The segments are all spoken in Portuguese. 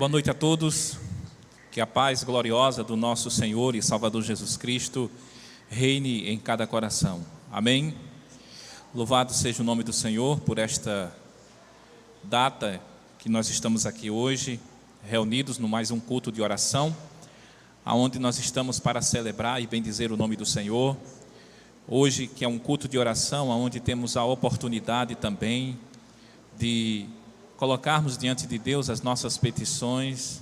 Boa noite a todos, que a paz gloriosa do nosso Senhor e Salvador Jesus Cristo reine em cada coração. Amém? Louvado seja o nome do Senhor por esta data que nós estamos aqui hoje, reunidos no mais um culto de oração, aonde nós estamos para celebrar e bendizer o nome do Senhor. Hoje, que é um culto de oração, onde temos a oportunidade também de colocarmos diante de Deus as nossas petições,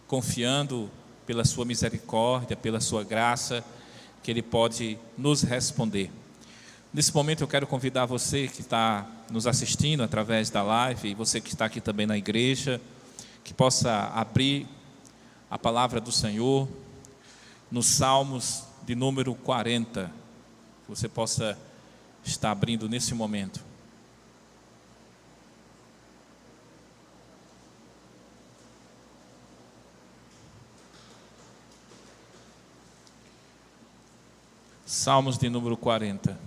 confiando pela sua misericórdia, pela sua graça, que Ele pode nos responder. Nesse momento eu quero convidar você que está nos assistindo através da live, e você que está aqui também na igreja, que possa abrir a palavra do Senhor nos Salmos de número 40, que você possa estar abrindo nesse momento. Salmos de número 40.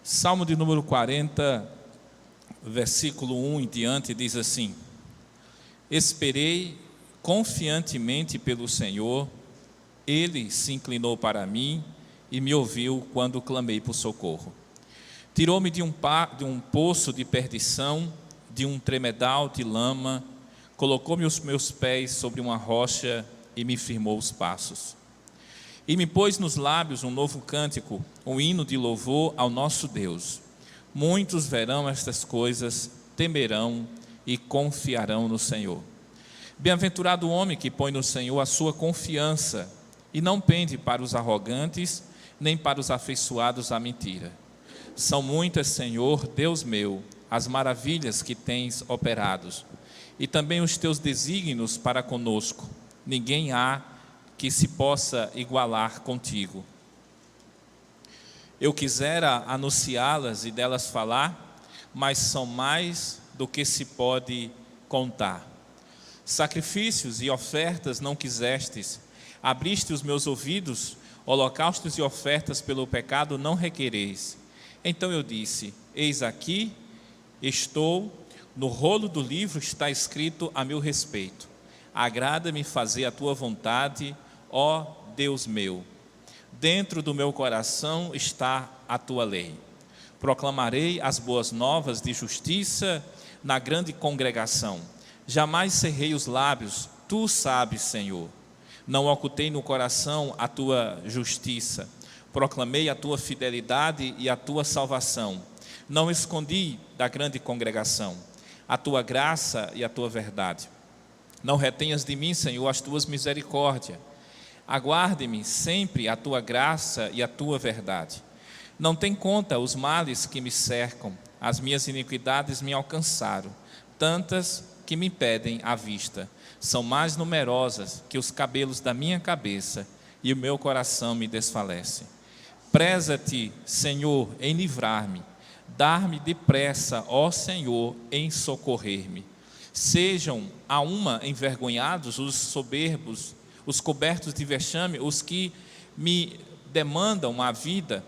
Salmo de número 40, versículo 1 em diante, diz assim: Esperei confiantemente pelo Senhor, Ele se inclinou para mim e me ouviu quando clamei por socorro. Tirou-me de um poço de perdição, de um tremedal de lama, colocou-me os meus pés sobre uma rocha e me firmou os passos. E me pôs nos lábios um novo cântico, um hino de louvor ao nosso Deus. Muitos verão estas coisas, temerão e confiarão no Senhor. Bem-aventurado o homem que põe no Senhor a sua confiança e não pende para os arrogantes, nem para os afeiçoados à mentira. São muitas, Senhor, Deus meu, as maravilhas que tens operado, e também os teus desígnios para conosco. Ninguém há que se possa igualar contigo. Eu quisera anunciá-las e delas falar, mas são mais do que se pode contar. Sacrifícios e ofertas não quisestes, abriste os meus ouvidos, holocaustos e ofertas pelo pecado não requereis. Então eu disse: eis aqui, estou, no rolo do livro está escrito a meu respeito. Agrada-me fazer a tua vontade, ó Deus meu. Dentro do meu coração está a tua lei. Proclamarei as boas novas de justiça na grande congregação. Jamais cerrei os lábios, tu sabes, Senhor. Não ocultei no coração a tua justiça. Proclamei a tua fidelidade e a tua salvação. Não escondi da grande congregação a tua graça e a tua verdade. Não retenhas de mim, Senhor, as tuas misericórdias. Aguarde-me sempre a tua graça e a tua verdade. Não tem conta os males que me cercam, as minhas iniquidades me alcançaram, tantas que me impedem a vista. São mais numerosas que os cabelos da minha cabeça, e o meu coração me desfalece. Preza-te, Senhor, em livrar-me, dar-me depressa, ó Senhor, em socorrer-me. Sejam a uma envergonhados os soberbos, os cobertos de vexame, os que me demandam a vida.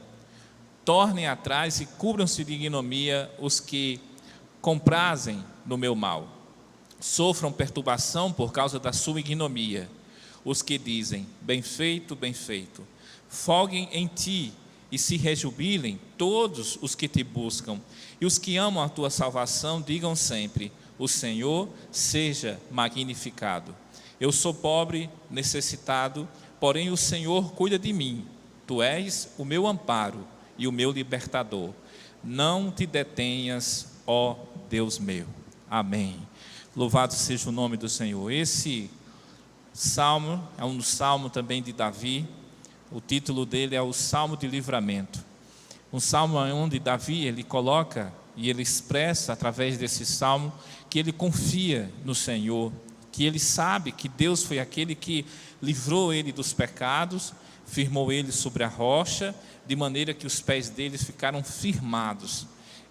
Tornem atrás e cubram-se de ignomia os que comprazem no meu mal. Sofram perturbação por causa da sua ignomia, os que dizem: bem feito, bem feito. Folguem em ti e se rejubilem todos os que te buscam, e os que amam a tua salvação digam sempre: o Senhor seja magnificado. Eu sou pobre, necessitado, porém o Senhor cuida de mim. Tu és o meu amparo e o meu libertador. Não te detenhas, ó Deus meu. Amém. Louvado seja o nome do Senhor. Esse salmo é um salmo também de Davi. O título dele é o Salmo de Livramento. Um salmo onde Davi, ele coloca e ele expressa através desse salmo que ele confia no Senhor, que ele sabe que Deus foi aquele que livrou ele dos pecados, firmou ele sobre a rocha, de maneira que os pés deles ficaram firmados.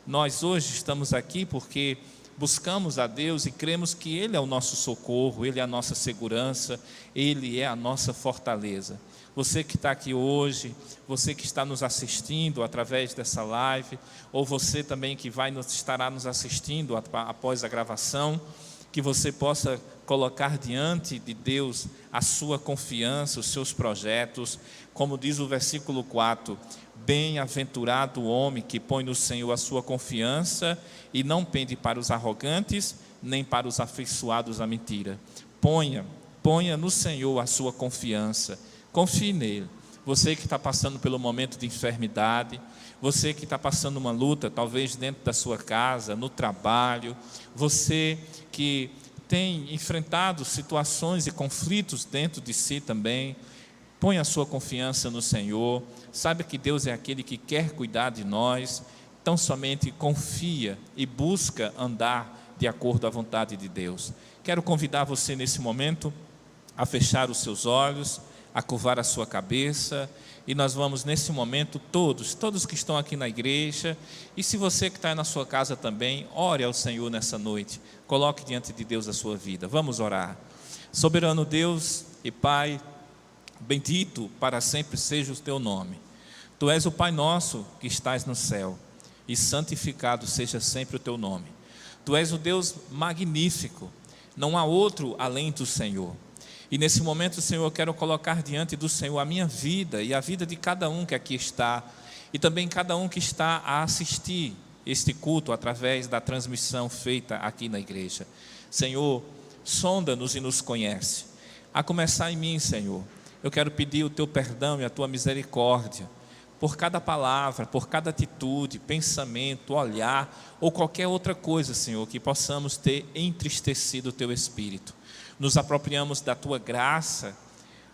Nós hoje estamos aqui porque buscamos a Deus e cremos que Ele é o nosso socorro, Ele é a nossa segurança, Ele é a nossa fortaleza. você que está aqui hoje, você que está nos assistindo através dessa live, ou você também que estará nos assistindo após a gravação, que você possa colocar diante de Deus a sua confiança, os seus projetos, como diz o versículo 4, bem-aventurado o homem que põe no Senhor a sua confiança e não pende para os arrogantes, nem para os afeiçoados à mentira. Ponha no Senhor a sua confiança, confie nele. Você que está passando pelo momento de enfermidade, você que está passando uma luta, talvez dentro da sua casa, no trabalho, você que tem enfrentado situações e conflitos dentro de si também, põe a sua confiança no Senhor, saiba que Deus é aquele que quer cuidar de nós, então somente confia e busca andar de acordo à vontade de Deus. Quero convidar você nesse momento a fechar os seus olhos, a curvar a sua cabeça, e nós vamos nesse momento todos que estão aqui na igreja, e se você que está na sua casa também, ore ao Senhor nessa noite, coloque diante de Deus a sua vida. Vamos orar. Soberano Deus e Pai, bendito para sempre seja o teu nome. Tu és o Pai nosso que estás no céu, e santificado seja sempre o teu nome. Tu és o Deus magnífico, não há outro além do Senhor. E nesse momento, Senhor, eu quero colocar diante do Senhor a minha vida e a vida de cada um que aqui está, e também cada um que está a assistir este culto através da transmissão feita aqui na igreja. Senhor, sonda-nos e nos conhece. A começar em mim, Senhor, eu quero pedir o teu perdão e a tua misericórdia por cada palavra, por cada atitude, pensamento, olhar ou qualquer outra coisa, Senhor, que possamos ter entristecido o teu Espírito. Nos apropriamos da tua graça,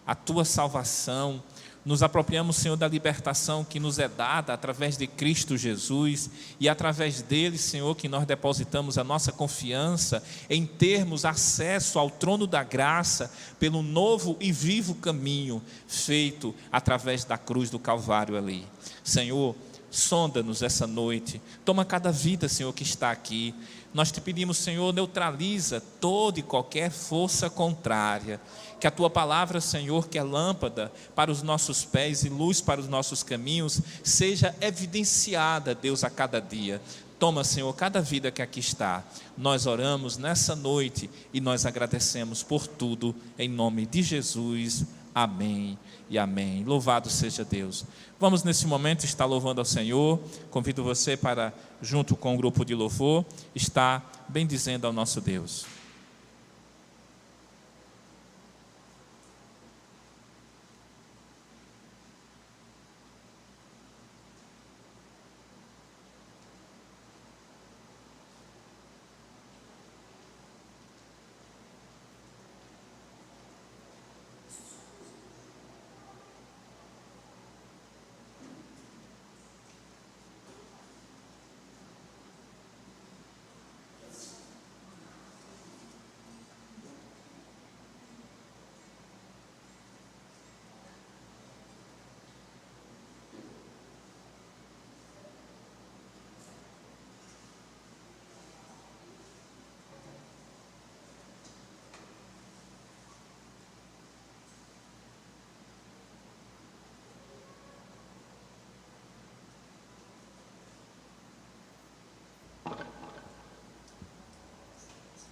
a tua salvação, nos apropriamos, Senhor, da libertação que nos é dada através de Cristo Jesus, e através dele, Senhor, que nós depositamos a nossa confiança em termos acesso ao trono da graça pelo novo e vivo caminho feito através da cruz do Calvário ali. Senhor, sonda-nos essa noite, toma cada vida, Senhor, que está aqui. Nós te pedimos, Senhor, neutraliza toda e qualquer força contrária, que a tua palavra, Senhor, que é lâmpada para os nossos pés e luz para os nossos caminhos, seja evidenciada, Deus, a cada dia. Toma, Senhor, cada vida que aqui está. Nós oramos nessa noite e nós agradecemos por tudo, em nome de Jesus. Amém e amém. Louvado seja Deus. Vamos nesse momento estar louvando ao Senhor. Convido você para, junto com o grupo de louvor, estar bendizendo ao nosso Deus.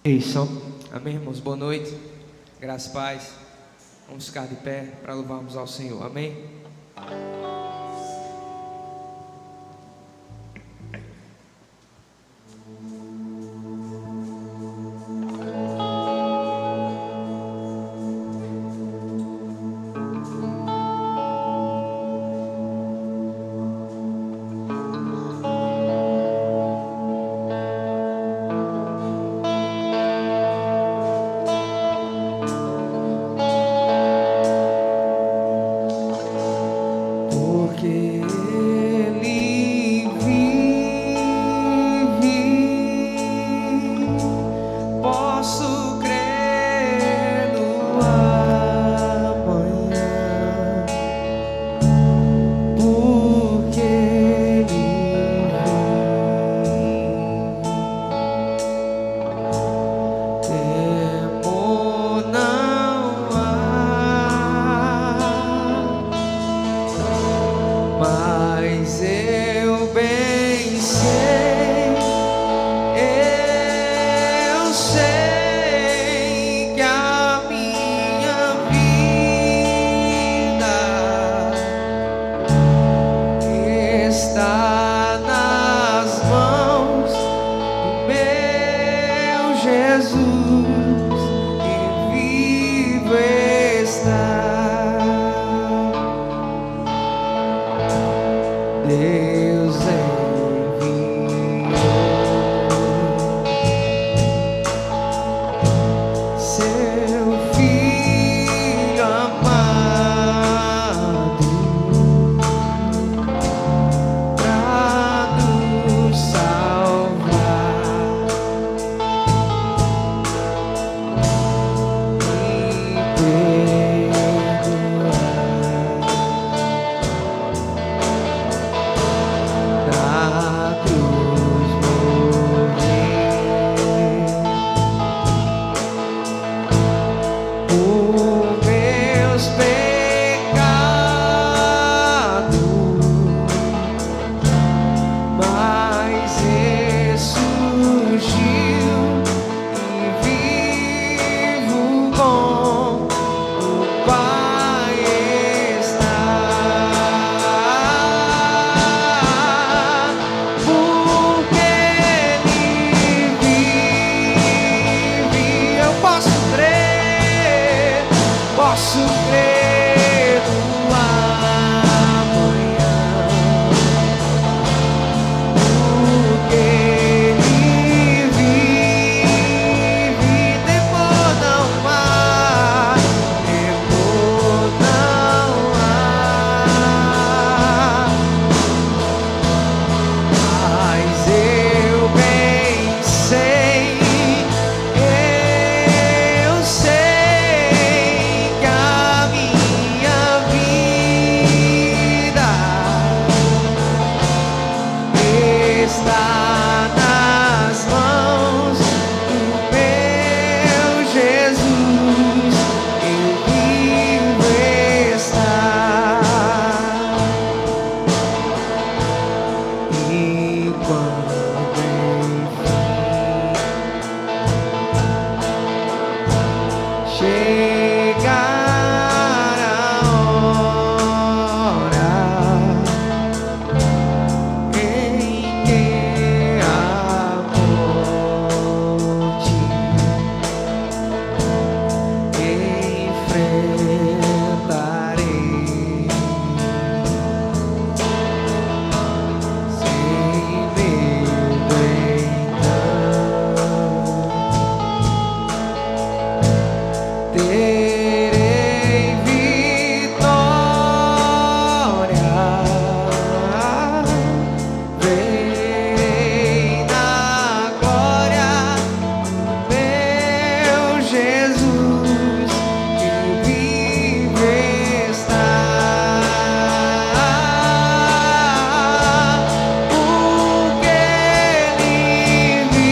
Isso. Amém, irmãos? Boa noite. Graças e paz. Vamos ficar de pé para louvarmos ao Senhor. Amém? está nas mãos do meu Jesus, eu vivo estar. E quando enfim chegar a hora em que a morte enfrentarei sem medo, então terei vitória, verei na glória meu Jesus, que vive estar, porque Ele vive.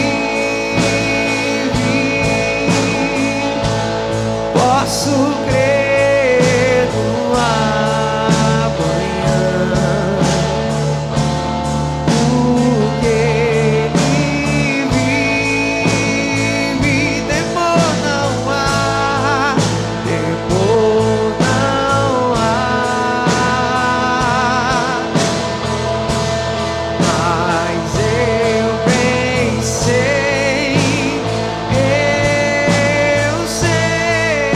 Posso crer no amanhã, porque Ele vive. Temor não há, temor não há, mas eu bem sei, eu sei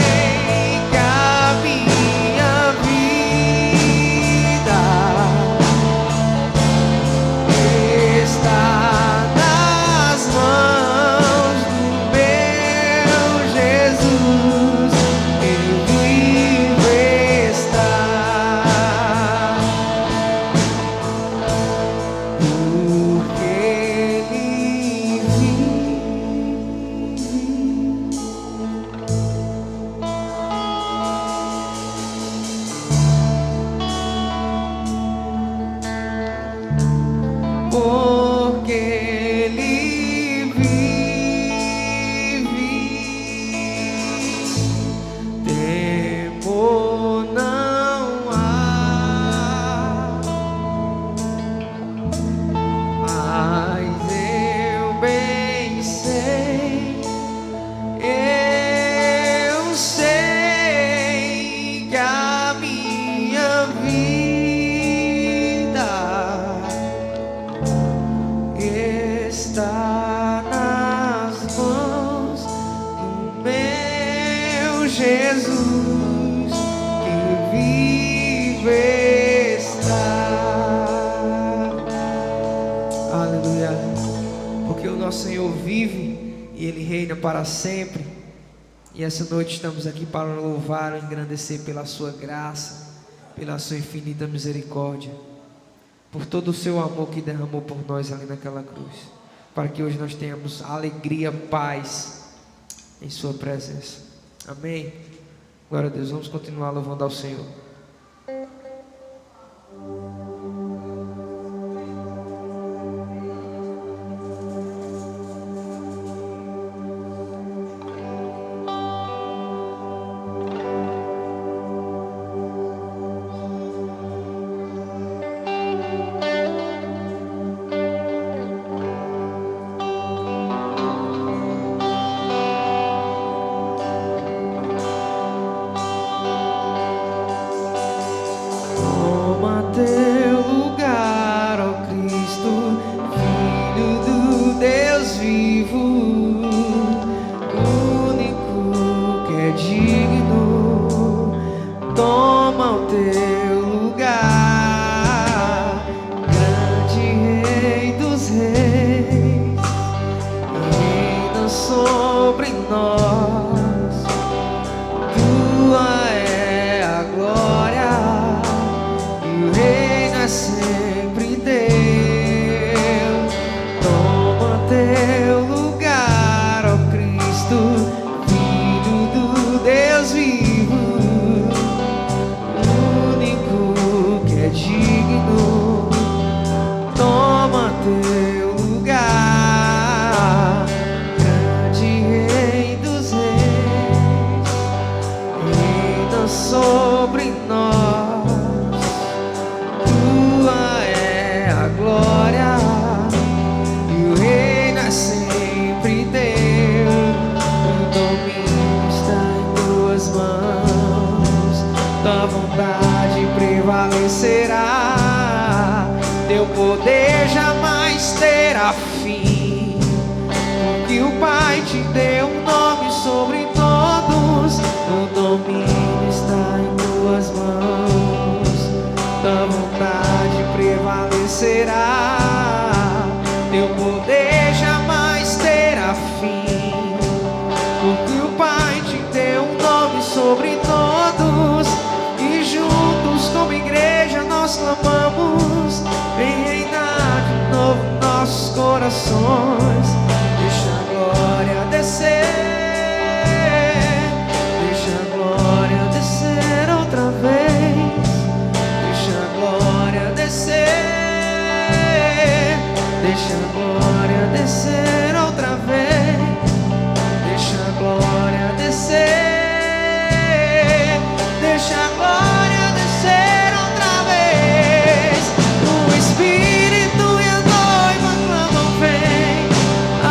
que a minha vida está nas mãos do meu Jesus, ele vive estar, porque ele vive. Porque Ele vive, temor não há, mas eu bem sei, eu sei que a minha vida está nas mãos do meu Jesus, que vive estar. Aleluia. Porque o nosso Senhor vive e Ele reina para sempre. E essa noite estamos aqui para louvar e engrandecer pela sua graça, pela sua infinita misericórdia, por todo o seu amor que derramou por nós ali naquela cruz, para que hoje nós tenhamos alegria, paz em sua presença. Amém. Glória a Deus. Vamos continuar louvando ao Senhor. prevalecerá. Teu poder jamais terá fim, porque o Pai te deu um nome sobre todos. O domínio está em tuas mãos, tua vontade prevalecerá. Teu poder jamais terá fim, porque o Pai te deu um nome sobre todos. E juntos como igreja nós clamamos: vem reinar de novo nossos corações. Deixa a glória descer, deixa a glória descer outra vez. Deixa a glória descer, deixa a glória descer outra vez. Deixa a glória descer, deixa a glória descer outra vez. O Espírito e a noiva clamam: vem,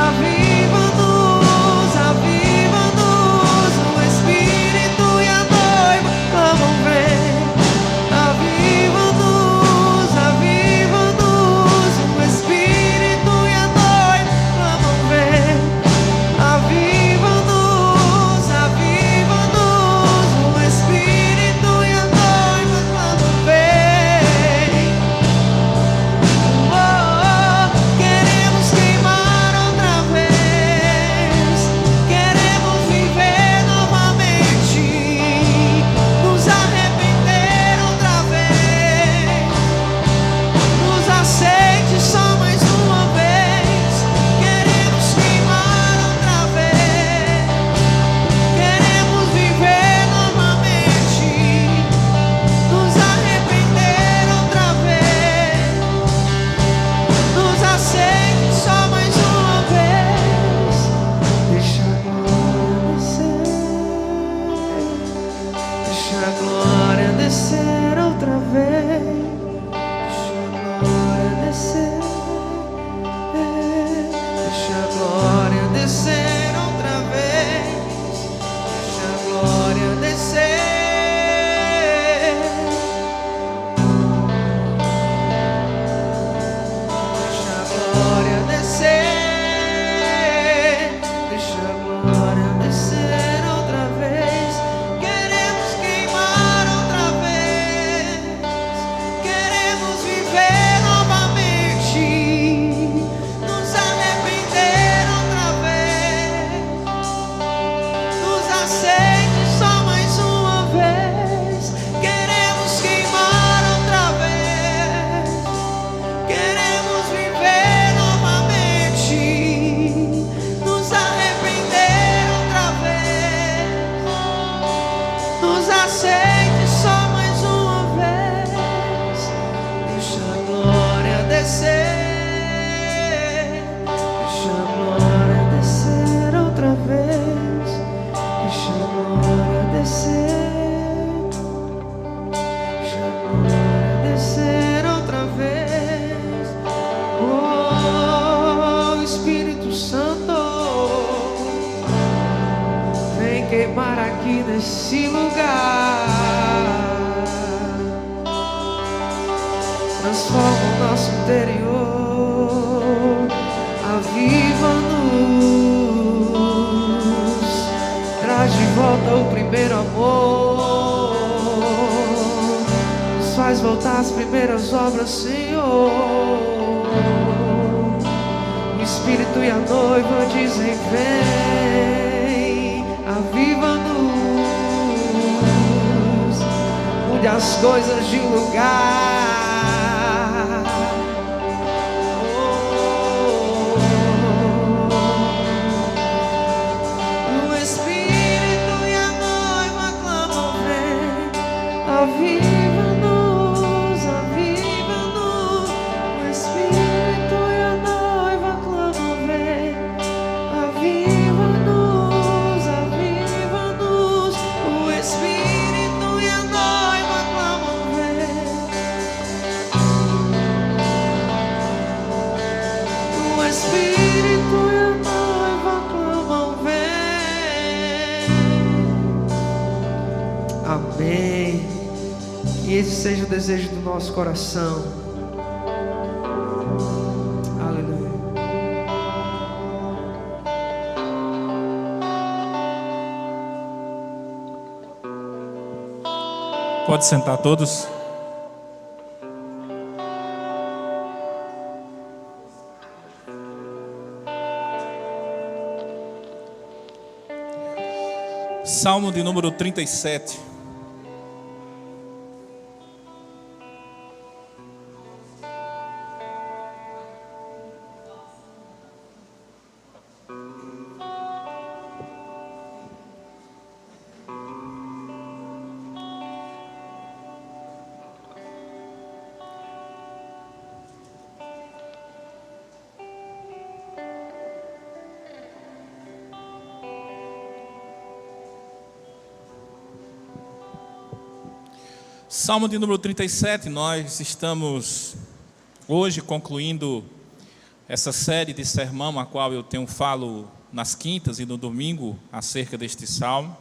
aviva-nos, aviva-nos. O Espírito e a noiva clamam: vem, aviva-nos, aviva-nos. O Espírito e a noiva clamam: vem, aviva-nos, aviva-nos. O Espírito e a noiva clamam: vem. Oh, queremos queimar outra vez, queremos viver novamente, nos arrepender outra vez. Nos aceite só mais uma vez. Queremos queimar outra vez, queremos viver novamente, nos arrepender outra vez. Nos aceite só mais uma vez. Deixa a glória descer, deixa a glória descer outra vez. Deixa a glória descer, deixa a glória descer outra vez. Deixa a glória descer. Deixa a glória descer, deixa a glória descer outra vez. Queremos queimar outra vez, queremos viver novamente, nos arrepender outra vez. Nos aceite só mais uma vez. Queremos queimar outra vez, queremos viver novamente, nos arrepender outra vez. Nos aceite só mais uma vez. Deixa a glória descer, deixa a glória descer outra vez. Deixa a glória descer, deixa a glória descer outra vez. Oh, Espírito Santo, vem queimar aqui nesse lugar. Transforma o nosso interior, aviva-nos, traz de volta o primeiro amor, nos faz voltar às primeiras obras, Senhor. O Espírito e a noiva dizem: vem, aviva-nos, mude as coisas de lugar. O Espírito e a noiva clamam: vem, aviva-nos, aviva-nos. O Espírito e a noiva clamam: vem, aviva-nos, aviva-nos. O Espírito e a noiva clamam: vem. O Espírito e a noiva clamam: vem. Amém. Que esse seja o desejo do nosso coração. Aleluia. Pode sentar todos. Salmo de número 37. Salmo de número 37, nós estamos hoje concluindo essa série de sermão, a qual eu tenho falo nas quintas e no domingo acerca deste salmo.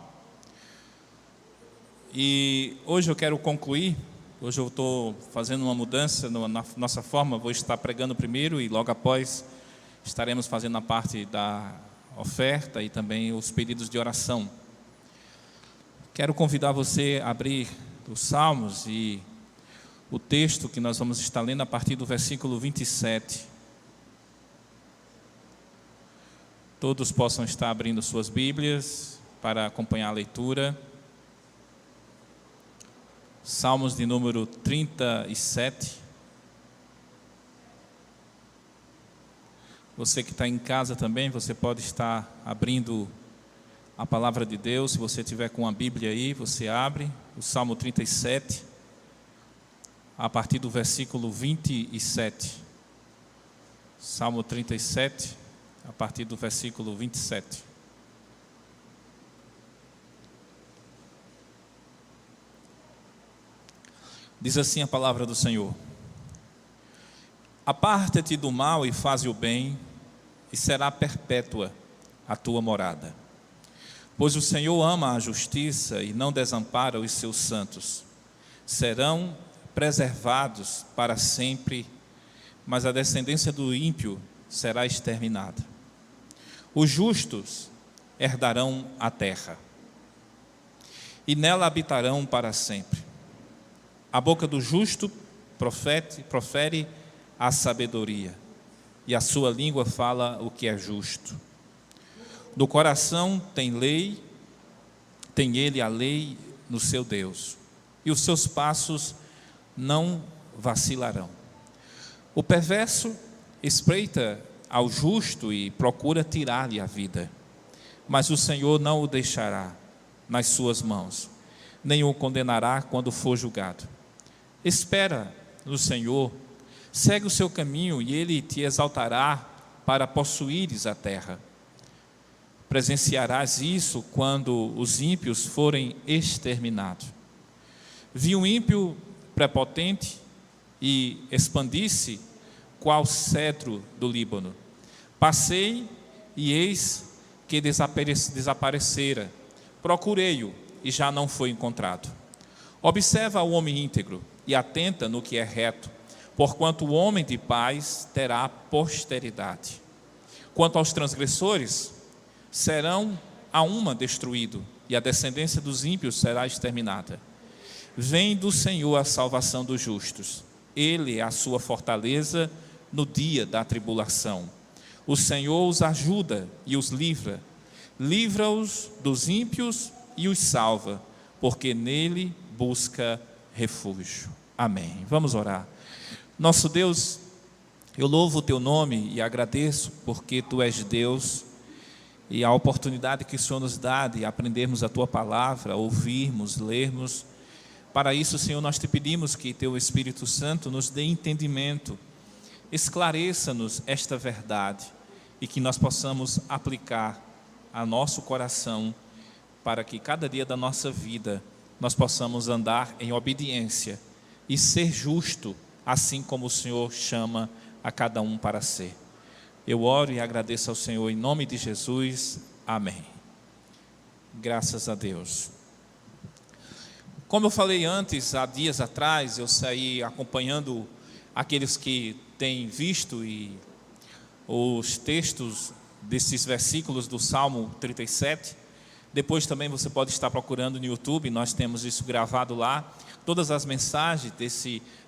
E hoje eu quero concluir, hoje eu estou fazendo uma mudança na nossa forma, vou estar pregando primeiro e logo após estaremos fazendo a parte da oferta e também os pedidos de oração. Quero convidar você a abrir os Salmos e o texto que nós vamos estar lendo a partir do versículo 27. Todos possam estar abrindo suas Bíblias para acompanhar a leitura. Salmos de número 37. Você que está em casa também, você pode estar abrindo a palavra de Deus. Se você tiver com a Bíblia aí, você abre o Salmo 37, a partir do versículo 27. Salmo 37, a partir do versículo 27. Diz assim a palavra do Senhor: Aparta-te do mal e faze o bem, e será perpétua a tua morada. Pois o Senhor ama a justiça e não desampara os seus santos. Serão preservados para sempre, mas a descendência do ímpio será exterminada. Os justos herdarão a terra, e nela habitarão para sempre. A boca do justo profere a sabedoria, e a sua língua fala o que é justo. No coração tem ele a lei no seu Deus, e os seus passos não vacilarão. O perverso espreita ao justo e procura tirar-lhe a vida, mas o Senhor não o deixará nas suas mãos, nem o condenará quando for julgado. Espera no Senhor, segue o seu caminho e ele te exaltará para possuires a terra. Presenciarás isso quando os ímpios forem exterminados. Vi um ímpio prepotente e expandi-se qual cedro do Líbano. Passei e eis que desaparecera. Procurei-o e já não foi encontrado. Observa o homem íntegro e atenta no que é reto, porquanto o homem de paz terá posteridade. Quanto aos transgressores, serão a uma destruído, e a descendência dos ímpios será exterminada. Vem do Senhor a salvação dos justos, Ele é a sua fortaleza no dia da tribulação. O Senhor os ajuda e os livra, livra-os dos ímpios e os salva, porque nele busca refúgio. Amém. Vamos orar. Nosso Deus, eu louvo o teu nome e agradeço porque tu és Deus, e a oportunidade que o Senhor nos dá de aprendermos a tua palavra, ouvirmos, lermos. Para isso, Senhor, nós te pedimos que teu Espírito Santo nos dê entendimento, esclareça-nos esta verdade e que nós possamos aplicar a nosso coração, para que cada dia da nossa vida nós possamos andar em obediência e ser justo, assim como o Senhor chama a cada um para ser. Eu oro e agradeço ao Senhor em nome de Jesus. Amém. Graças a Deus. Como eu falei antes, há dias atrás, eu saí acompanhando aqueles que têm visto os textos desses versículos do Salmo 37. Depois também você pode estar procurando no YouTube, nós temos isso gravado lá. Todas as mensagens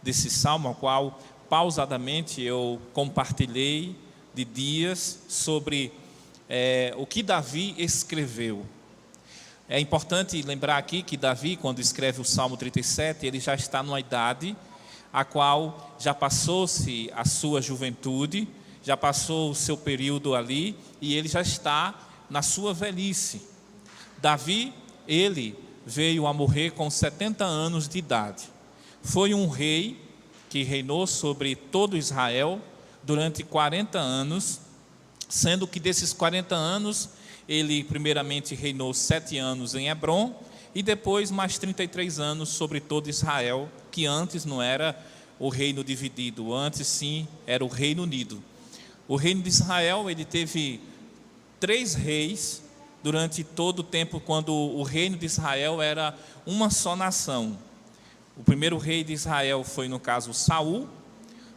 desse Salmo, ao qual pausadamente eu compartilhei de dias sobre o que Davi escreveu. É importante lembrar aqui que Davi, quando escreve o Salmo 37, ele já está numa idade a qual já passou-se a sua juventude, já passou o seu período ali, e ele já está na sua velhice. Davi, ele veio a morrer com 70 anos de idade. Foi um rei que reinou sobre todo Israel durante 40 anos, sendo que desses 40 anos, ele primeiramente reinou 7 anos em Hebrom, e depois mais 33 anos sobre todo Israel, que antes não era o reino dividido, antes sim era o Reino Unido. O reino de Israel, ele teve 3 reis durante todo o tempo, quando o reino de Israel era uma só nação. O primeiro rei de Israel foi, no caso, Saul,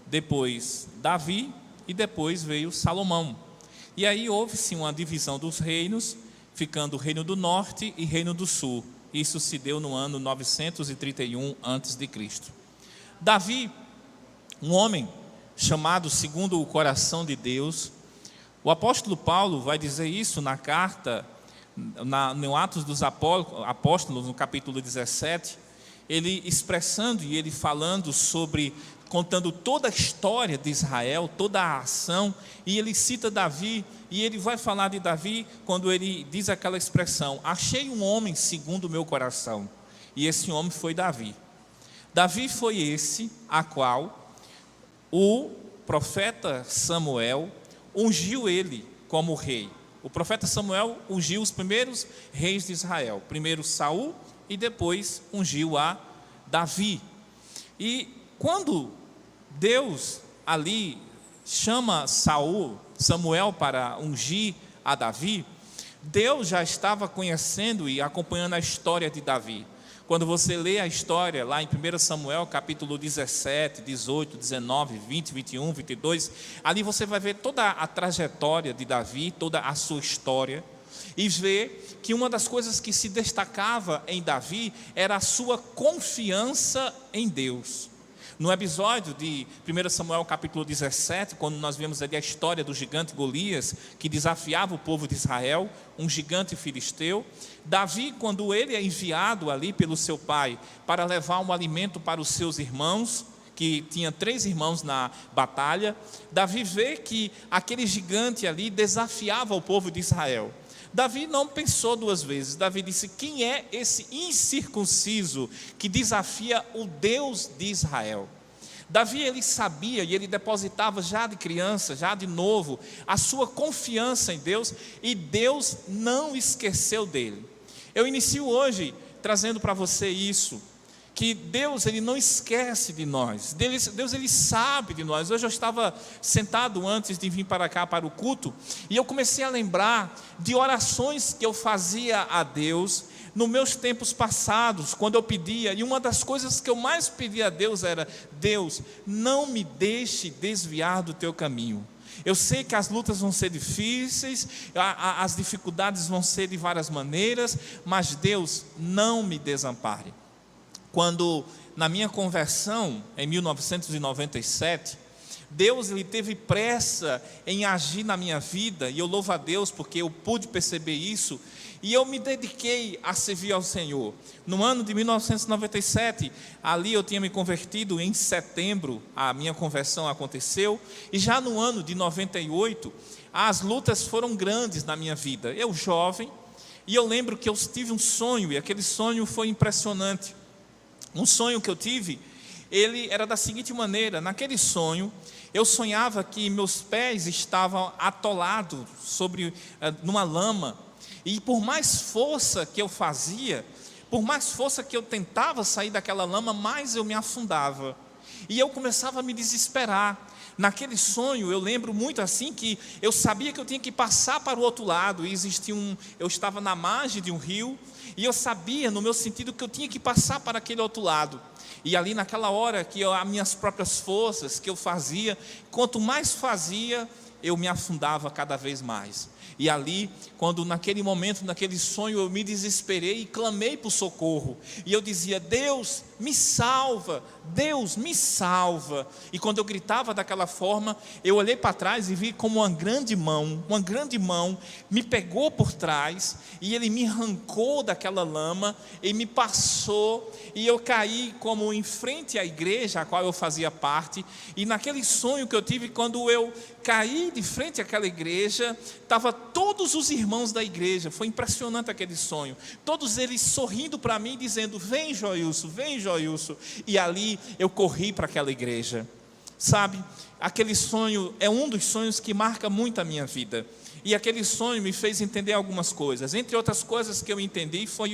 depois Davi, e depois veio Salomão. E aí houve-se uma divisão dos reinos, ficando o reino do norte e reino do sul. Isso se deu no ano 931 a.C. Davi, um homem chamado segundo o coração de Deus, o apóstolo Paulo vai dizer isso na carta, no Atos dos Apóstolos, no capítulo 17, ele expressando e ele falando sobre, contando toda a história de Israel, toda a ação, e ele cita Davi, e ele vai falar de Davi quando ele diz aquela expressão: achei um homem segundo o meu coração, e esse homem foi Davi. Davi foi esse a qual o profeta Samuel ungiu ele como rei. O profeta Samuel ungiu os primeiros reis de Israel, primeiro Saul e depois ungiu a Davi. E quando Deus ali chama Samuel para ungir a Davi, Deus já estava conhecendo e acompanhando a história de Davi. Quando você lê a história lá em 1 Samuel, capítulo 17, 18, 19, 20, 21, 22, ali você vai ver toda a trajetória de Davi, toda a sua história, e ver que uma das coisas que se destacava em Davi era a sua confiança em Deus. No episódio de 1 Samuel capítulo 17, quando nós vemos ali a história do gigante Golias, que desafiava o povo de Israel, um gigante filisteu, Davi, quando ele é enviado ali pelo seu pai para levar um alimento para os seus irmãos, que tinha 3 irmãos na batalha, Davi vê que aquele gigante ali desafiava o povo de Israel. Davi não pensou 2 vezes. Davi disse: quem é esse incircunciso que desafia o Deus de Israel? Davi, ele sabia e ele depositava já de criança, já de novo, a sua confiança em Deus, e Deus não esqueceu dele. Eu inicio hoje trazendo para você isso, que Deus, ele não esquece de nós. Deus, ele sabe de nós. Hoje eu estava sentado antes de vir para cá para o culto, e eu comecei a lembrar de orações que eu fazia a Deus nos meus tempos passados, quando eu pedia, e uma das coisas que eu mais pedia a Deus era: Deus, não me deixe desviar do teu caminho. Eu sei que as lutas vão ser difíceis, as dificuldades vão ser de várias maneiras, mas Deus, não me desampare. Quando na minha conversão, em 1997, Deus, ele teve pressa em agir na minha vida, e eu louvo a Deus porque eu pude perceber isso, e eu me dediquei a servir ao Senhor. No ano de 1997, ali eu tinha me convertido em setembro, a minha conversão aconteceu, e já no ano de 98, as lutas foram grandes na minha vida. Eu jovem, e eu lembro que eu tive um sonho, e aquele sonho foi impressionante. Um sonho que eu tive, ele era da seguinte maneira: naquele sonho, eu sonhava que meus pés estavam atolados numa lama, e por mais força que eu fazia, por mais força que eu tentava sair daquela lama, mais eu me afundava, e eu começava a me desesperar. Naquele sonho, eu lembro muito assim que eu sabia que eu tinha que passar para o outro lado. E eu estava na margem de um rio, e eu sabia, no meu sentido, que eu tinha que passar para aquele outro lado. E ali naquela hora, as minhas próprias forças que eu fazia, quanto mais fazia, eu me afundava cada vez mais. E ali, quando naquele momento, naquele sonho, eu me desesperei e clamei por socorro. E eu dizia: Deus, me salva, Deus, me salva. E quando eu gritava daquela forma, eu olhei para trás e vi como uma grande mão me pegou por trás, e ele me arrancou daquela lama e me passou, e eu caí como em frente à igreja a qual eu fazia parte. E naquele sonho que eu tive, quando eu caí de frente àquela igreja, estava todos os irmãos da igreja. Foi impressionante aquele sonho, todos eles sorrindo para mim, dizendo: vem Joilson, vem Joilson. E ali eu corri para aquela igreja. Sabe, aquele sonho é um dos sonhos que marca muito a minha vida. E aquele sonho me fez entender algumas coisas. Entre outras coisas que eu entendi, foi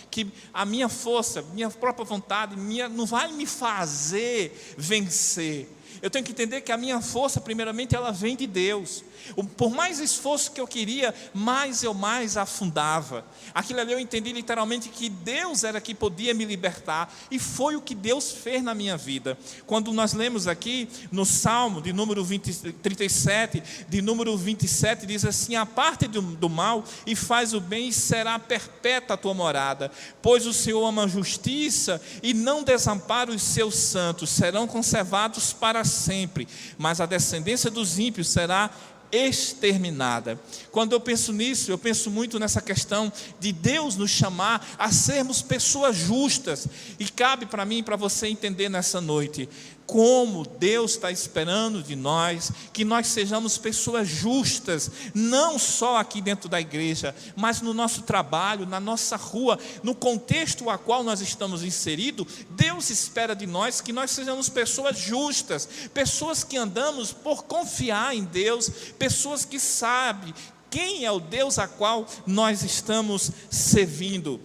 que a minha força, minha própria vontade, não vai me fazer vencer. Eu tenho que entender que a minha força, primeiramente, ela vem de Deus. Por mais esforço que eu queria, mais eu afundava. Aquilo ali eu entendi literalmente que Deus era que podia me libertar, e foi o que Deus fez na minha vida. Quando nós lemos aqui no Salmo de número 37, de número 27, diz assim: aparte do mal e faz o bem, e será perpétua a tua morada, pois o Senhor ama a justiça e não desampara os seus santos, serão conservados para sempre, mas a descendência dos ímpios será exterminada. Quando eu penso nisso, eu penso muito nessa questão de Deus nos chamar a sermos pessoas justas. E cabe para mim e para você entender nessa noite como Deus está esperando de nós que nós sejamos pessoas justas, não só aqui dentro da igreja, mas no nosso trabalho, na nossa rua, no contexto a qual nós estamos inseridos. Deus espera de nós que nós sejamos pessoas justas, pessoas que andamos por confiar em Deus, pessoas que sabem quem é o Deus a qual nós estamos servindo.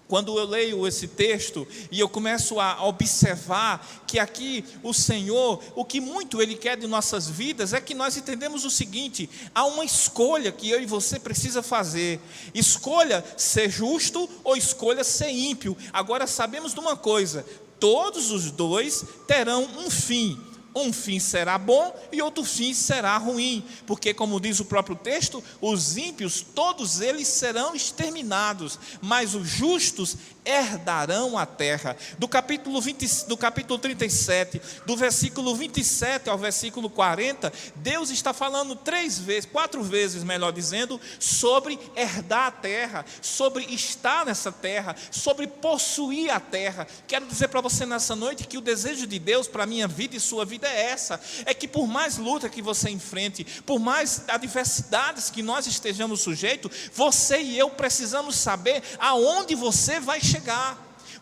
Quando eu leio esse texto e eu começo a observar que aqui o Senhor, o que muito Ele quer de nossas vidas é que nós entendemos o seguinte: há uma escolha que eu e você precisa fazer. Escolha ser justo ou escolha ser ímpio. Agora sabemos de uma coisa: todos os dois terão um fim. Um fim será bom e outro fim será ruim, porque, como diz o próprio texto, os ímpios, todos eles serão exterminados, mas os justos herdarão a terra. Do capítulo 37, do versículo 27 ao versículo 40, Deus está falando 4 vezes, melhor dizendo, sobre herdar a terra, sobre estar nessa terra, sobre possuir a terra. Quero dizer para você nessa noite que o desejo de Deus para a minha vida e sua vida é essa: é que por mais luta que você enfrente, por mais adversidades que nós estejamos sujeitos, você e eu precisamos saber aonde você vai chegar.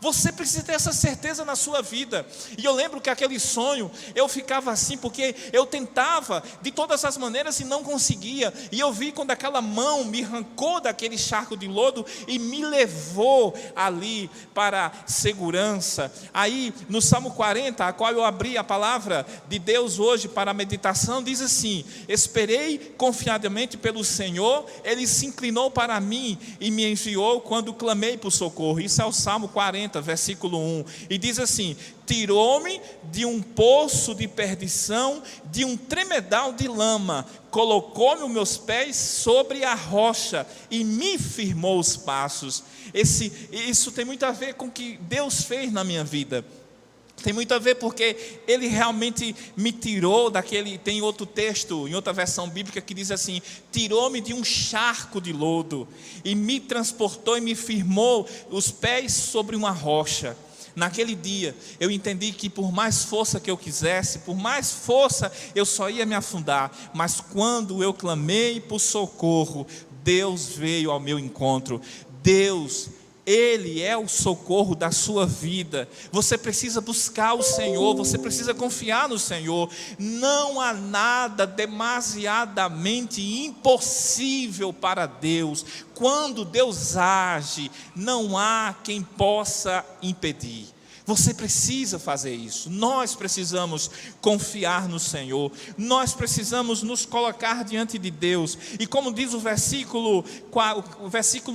Você precisa ter essa certeza na sua vida. E eu lembro que aquele sonho, eu ficava assim, porque eu tentava de todas as maneiras e não conseguia. E eu vi quando aquela mão me arrancou daquele charco de lodo e me levou ali para segurança. Aí no Salmo 40, a qual eu abri a palavra de Deus hoje para a meditação, diz assim: esperei confiadamente pelo Senhor, Ele se inclinou para mim e me enviou quando clamei por socorro. Isso é o Salmo 40, versículo 1, e diz assim: tirou-me de um poço de perdição, de um tremedal de lama, colocou-me os meus pés sobre a rocha e me firmou os passos. Isso tem muito a ver com o que Deus fez na minha vida. Tem muito a ver porque Ele realmente me tirou daquele. Tem outro texto, em outra versão bíblica, que diz assim: tirou-me de um charco de lodo e me transportou e me firmou os pés sobre uma rocha. Naquele dia eu entendi que por mais força que eu quisesse, por mais força eu só ia me afundar. Mas quando eu clamei por socorro, Deus veio ao meu encontro. Deus, Ele é o socorro da sua vida. Você precisa buscar o Senhor, você precisa confiar no Senhor. Não há nada demasiadamente impossível para Deus. Quando Deus age, não há quem possa impedir. Você precisa fazer isso. Nós precisamos confiar no Senhor. Nós precisamos nos colocar diante de Deus. E como diz o versículo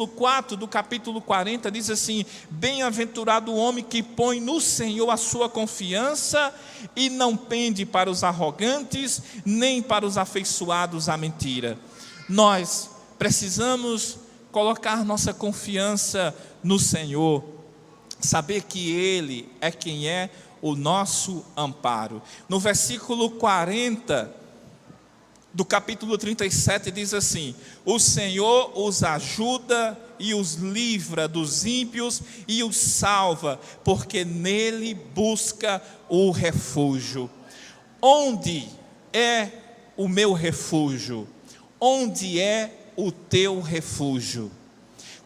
4 do capítulo 40, diz assim: bem-aventurado o homem que põe no Senhor a sua confiança e não pende para os arrogantes, nem para os afeiçoados à mentira. Nós precisamos colocar nossa confiança no Senhor. Saber que Ele é quem é o nosso amparo. No versículo 40 do capítulo 37 diz assim: o Senhor os ajuda e os livra dos ímpios e os salva, porque nele busca o refúgio. Onde é o meu refúgio? Onde é o teu refúgio?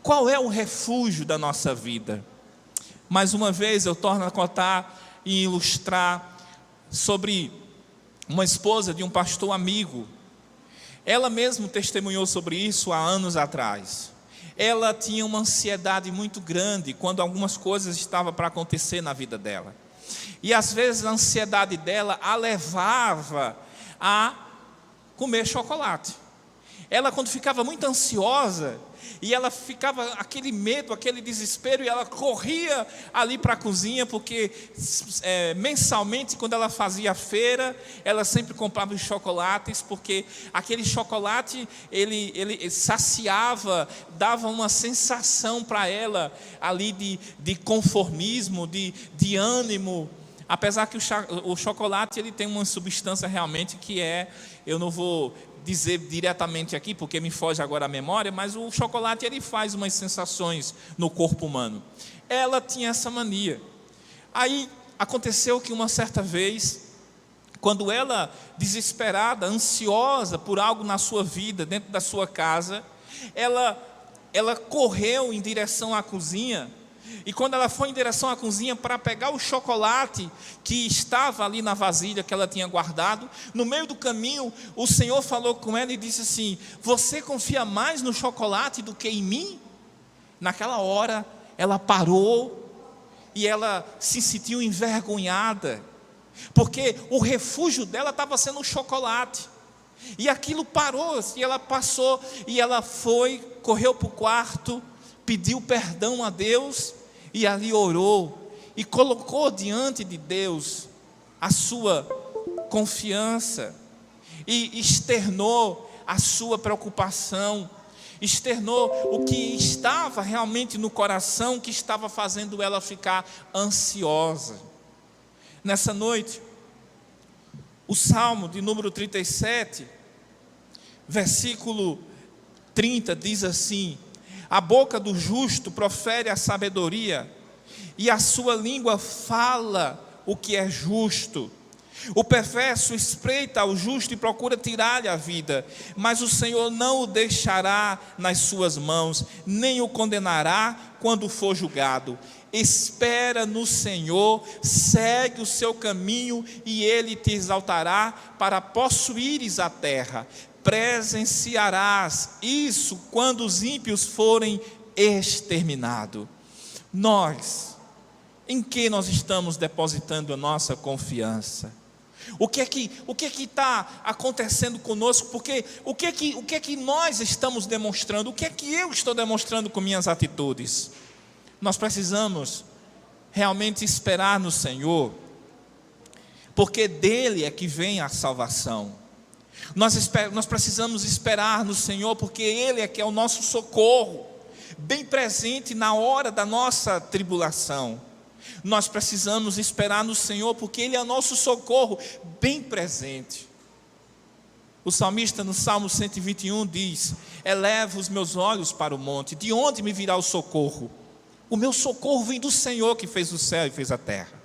Qual é o refúgio da nossa vida? Mais uma vez eu torno a contar e ilustrar sobre uma esposa de um pastor amigo. Ela mesma testemunhou sobre isso há anos atrás. Ela tinha uma ansiedade muito grande quando algumas coisas estavam para acontecer na vida dela. E às vezes a ansiedade dela a levava a comer chocolate. Ela, quando ficava muito ansiosa, e ela ficava aquele medo, aquele desespero, e ela corria ali para a cozinha, porque mensalmente, quando ela fazia a feira, ela sempre comprava os chocolates, porque aquele chocolate, ele saciava, dava uma sensação para ela ali de conformismo, de ânimo. Apesar que o chocolate ele tem uma substância realmente que eu não vou dizer diretamente aqui, porque me foge agora a memória, mas o chocolate ele faz umas sensações no corpo humano. Ela tinha essa mania. Aí aconteceu que uma certa vez, quando ela, desesperada, ansiosa por algo na sua vida, dentro da sua casa, ela correu em direção à cozinha. E quando ela foi em direção à cozinha para pegar o chocolate que estava ali na vasilha que ela tinha guardado, no meio do caminho o Senhor falou com ela e disse assim: você confia mais no chocolate do que em mim? Naquela hora ela parou e ela se sentiu envergonhada, porque o refúgio dela estava sendo o chocolate. E aquilo parou, e ela passou, e ela correu para o quarto, pediu perdão a Deus, e ali orou, e colocou diante de Deus a sua confiança, e externou a sua preocupação, externou o que estava realmente no coração, que estava fazendo ela ficar ansiosa. Nessa noite, o Salmo de número 37, versículo 30 diz assim: a boca do justo profere a sabedoria, e a sua língua fala o que é justo. O perverso espreita ao justo e procura tirar-lhe a vida, mas o Senhor não o deixará nas suas mãos, nem o condenará quando for julgado. Espera no Senhor, segue o seu caminho, e Ele te exaltará para possuires a terra. Presenciarás isso quando os ímpios forem exterminados. Nós, em que nós estamos depositando a nossa confiança? O que é que está acontecendo conosco? Porque o que é que nós estamos demonstrando? O que é que eu estou demonstrando com minhas atitudes? Nós precisamos realmente esperar no Senhor, porque dele é que vem a salvação. Nós precisamos esperar no Senhor, porque Ele é que é o nosso socorro, bem presente na hora da nossa tribulação. Nós precisamos esperar no Senhor, porque Ele é o nosso socorro, bem presente. O salmista no Salmo 121 diz: eleva os meus olhos para o monte, de onde me virá o socorro? O meu socorro vem do Senhor, que fez o céu e fez a terra.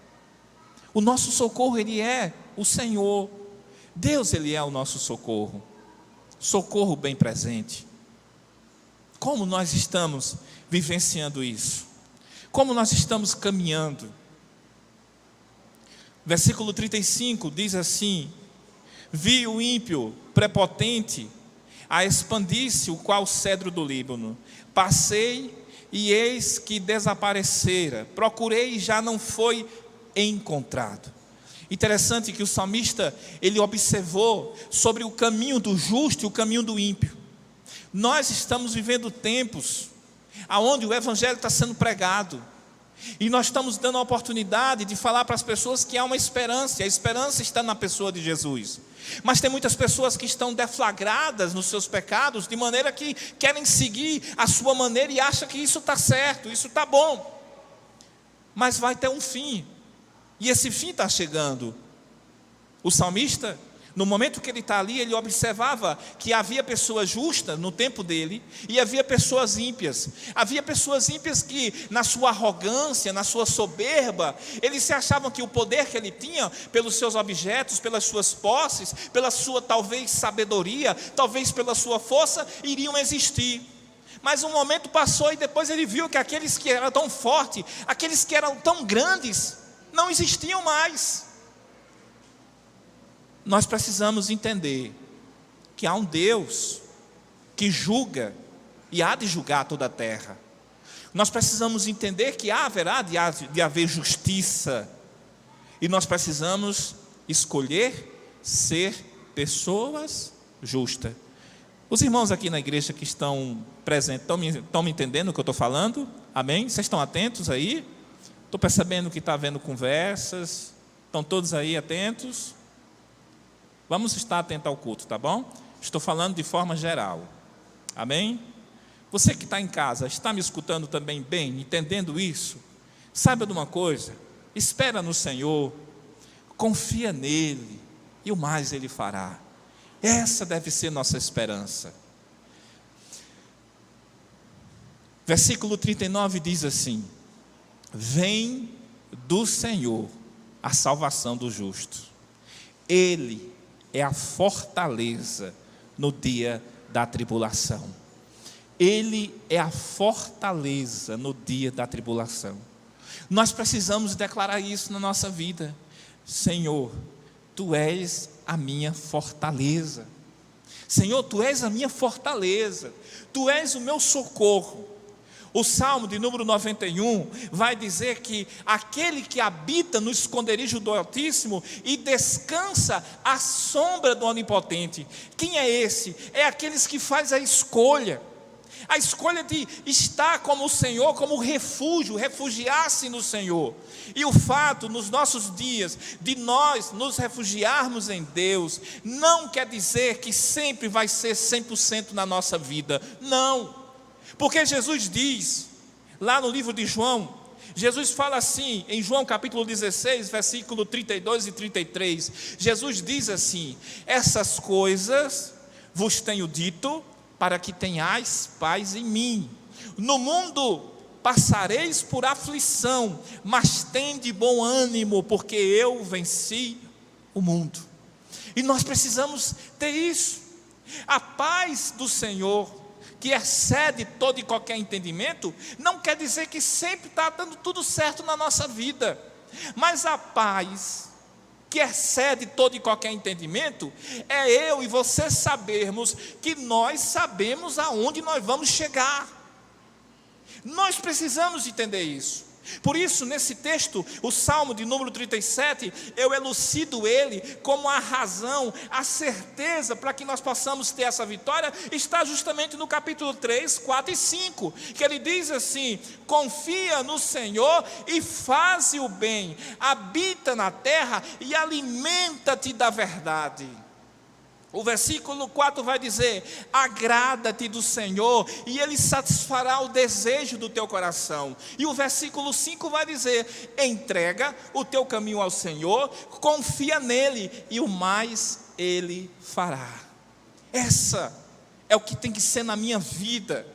O nosso socorro, Ele é o Senhor. Deus, Ele é o nosso socorro, socorro bem presente. Como nós estamos vivenciando isso? Como nós estamos caminhando? Versículo 35 diz assim: vi o ímpio prepotente a expandir-se, o qual cedro do Líbano. Passei e eis que desaparecera. Procurei e já não foi encontrado. Interessante que o salmista, ele observou sobre o caminho do justo e o caminho do ímpio. Nós estamos vivendo tempos onde o evangelho está sendo pregado, e nós estamos dando a oportunidade de falar para as pessoas que há uma esperança, e a esperança está na pessoa de Jesus. Mas tem muitas pessoas que estão deflagradas nos seus pecados, de maneira que querem seguir a sua maneira e acham que isso está certo, isso está bom. Mas vai ter um fim, e esse fim está chegando. O salmista, no momento que ele está ali, ele observava que havia pessoas justas no tempo dele, e havia pessoas ímpias. Havia pessoas ímpias que, na sua arrogância, na sua soberba, eles se achavam que o poder que ele tinha, pelos seus objetos, pelas suas posses, pela sua talvez sabedoria, talvez pela sua força, iriam existir. Mas um momento passou e depois ele viu que aqueles que eram tão fortes, aqueles que eram tão grandes, não existiam mais. Nós precisamos entender que há um Deus que julga e há de julgar toda a terra. Nós precisamos entender que haverá de haver justiça, e nós precisamos escolher ser pessoas justas. Os irmãos aqui na igreja que estão presentes, estão me entendendo o que eu estou falando? Amém? Vocês estão atentos aí? Estou percebendo que está havendo conversas. Estão todos aí atentos? Vamos estar atentos ao culto, tá bom? Estou falando de forma geral. Amém? Você que está em casa, está me escutando também bem, entendendo isso? Saiba de uma coisa: espera no Senhor, confia nele, e o mais Ele fará. Essa deve ser nossa esperança. Versículo 39 diz assim: vem do Senhor a salvação do justo. Ele é a fortaleza no dia da tribulação. Ele é a fortaleza no dia da tribulação. Nós precisamos declarar isso na nossa vida. Senhor, Tu és a minha fortaleza. Senhor, Tu és a minha fortaleza. Tu és o meu socorro. O Salmo de número 91 vai dizer que aquele que habita no esconderijo do Altíssimo e descansa à sombra do Onipotente. Quem é esse? É aqueles que faz a escolha de estar como o Senhor, como refúgio, refugiar-se no Senhor. E o fato, nos nossos dias, de nós nos refugiarmos em Deus, não quer dizer que sempre vai ser 100% na nossa vida. Não. Porque Jesus diz, lá no livro de João, Jesus fala assim, em João capítulo 16, versículo 32 e 33, Jesus diz assim: essas coisas vos tenho dito, para que tenhais paz em mim. No mundo passareis por aflição, mas tende bom ânimo, porque eu venci o mundo. E nós precisamos ter isso. A paz do Senhor, que excede todo e qualquer entendimento, não quer dizer que sempre está dando tudo certo na nossa vida, mas a paz que excede todo e qualquer entendimento é eu e você sabermos que nós sabemos aonde nós vamos chegar. Nós precisamos entender isso. Por isso, nesse texto, o Salmo de número 37, eu elucido ele como a razão, a certeza para que nós possamos ter essa vitória, está justamente no capítulo 3, 4 e 5, que ele diz assim: confia no Senhor e faze o bem, habita na terra e alimenta-te da verdade. O versículo 4 vai dizer: agrada-te do Senhor e Ele satisfará o desejo do teu coração. E o versículo 5 vai dizer: entrega o teu caminho ao Senhor, confia nele e o mais Ele fará. Essa é o que tem que ser na minha vida.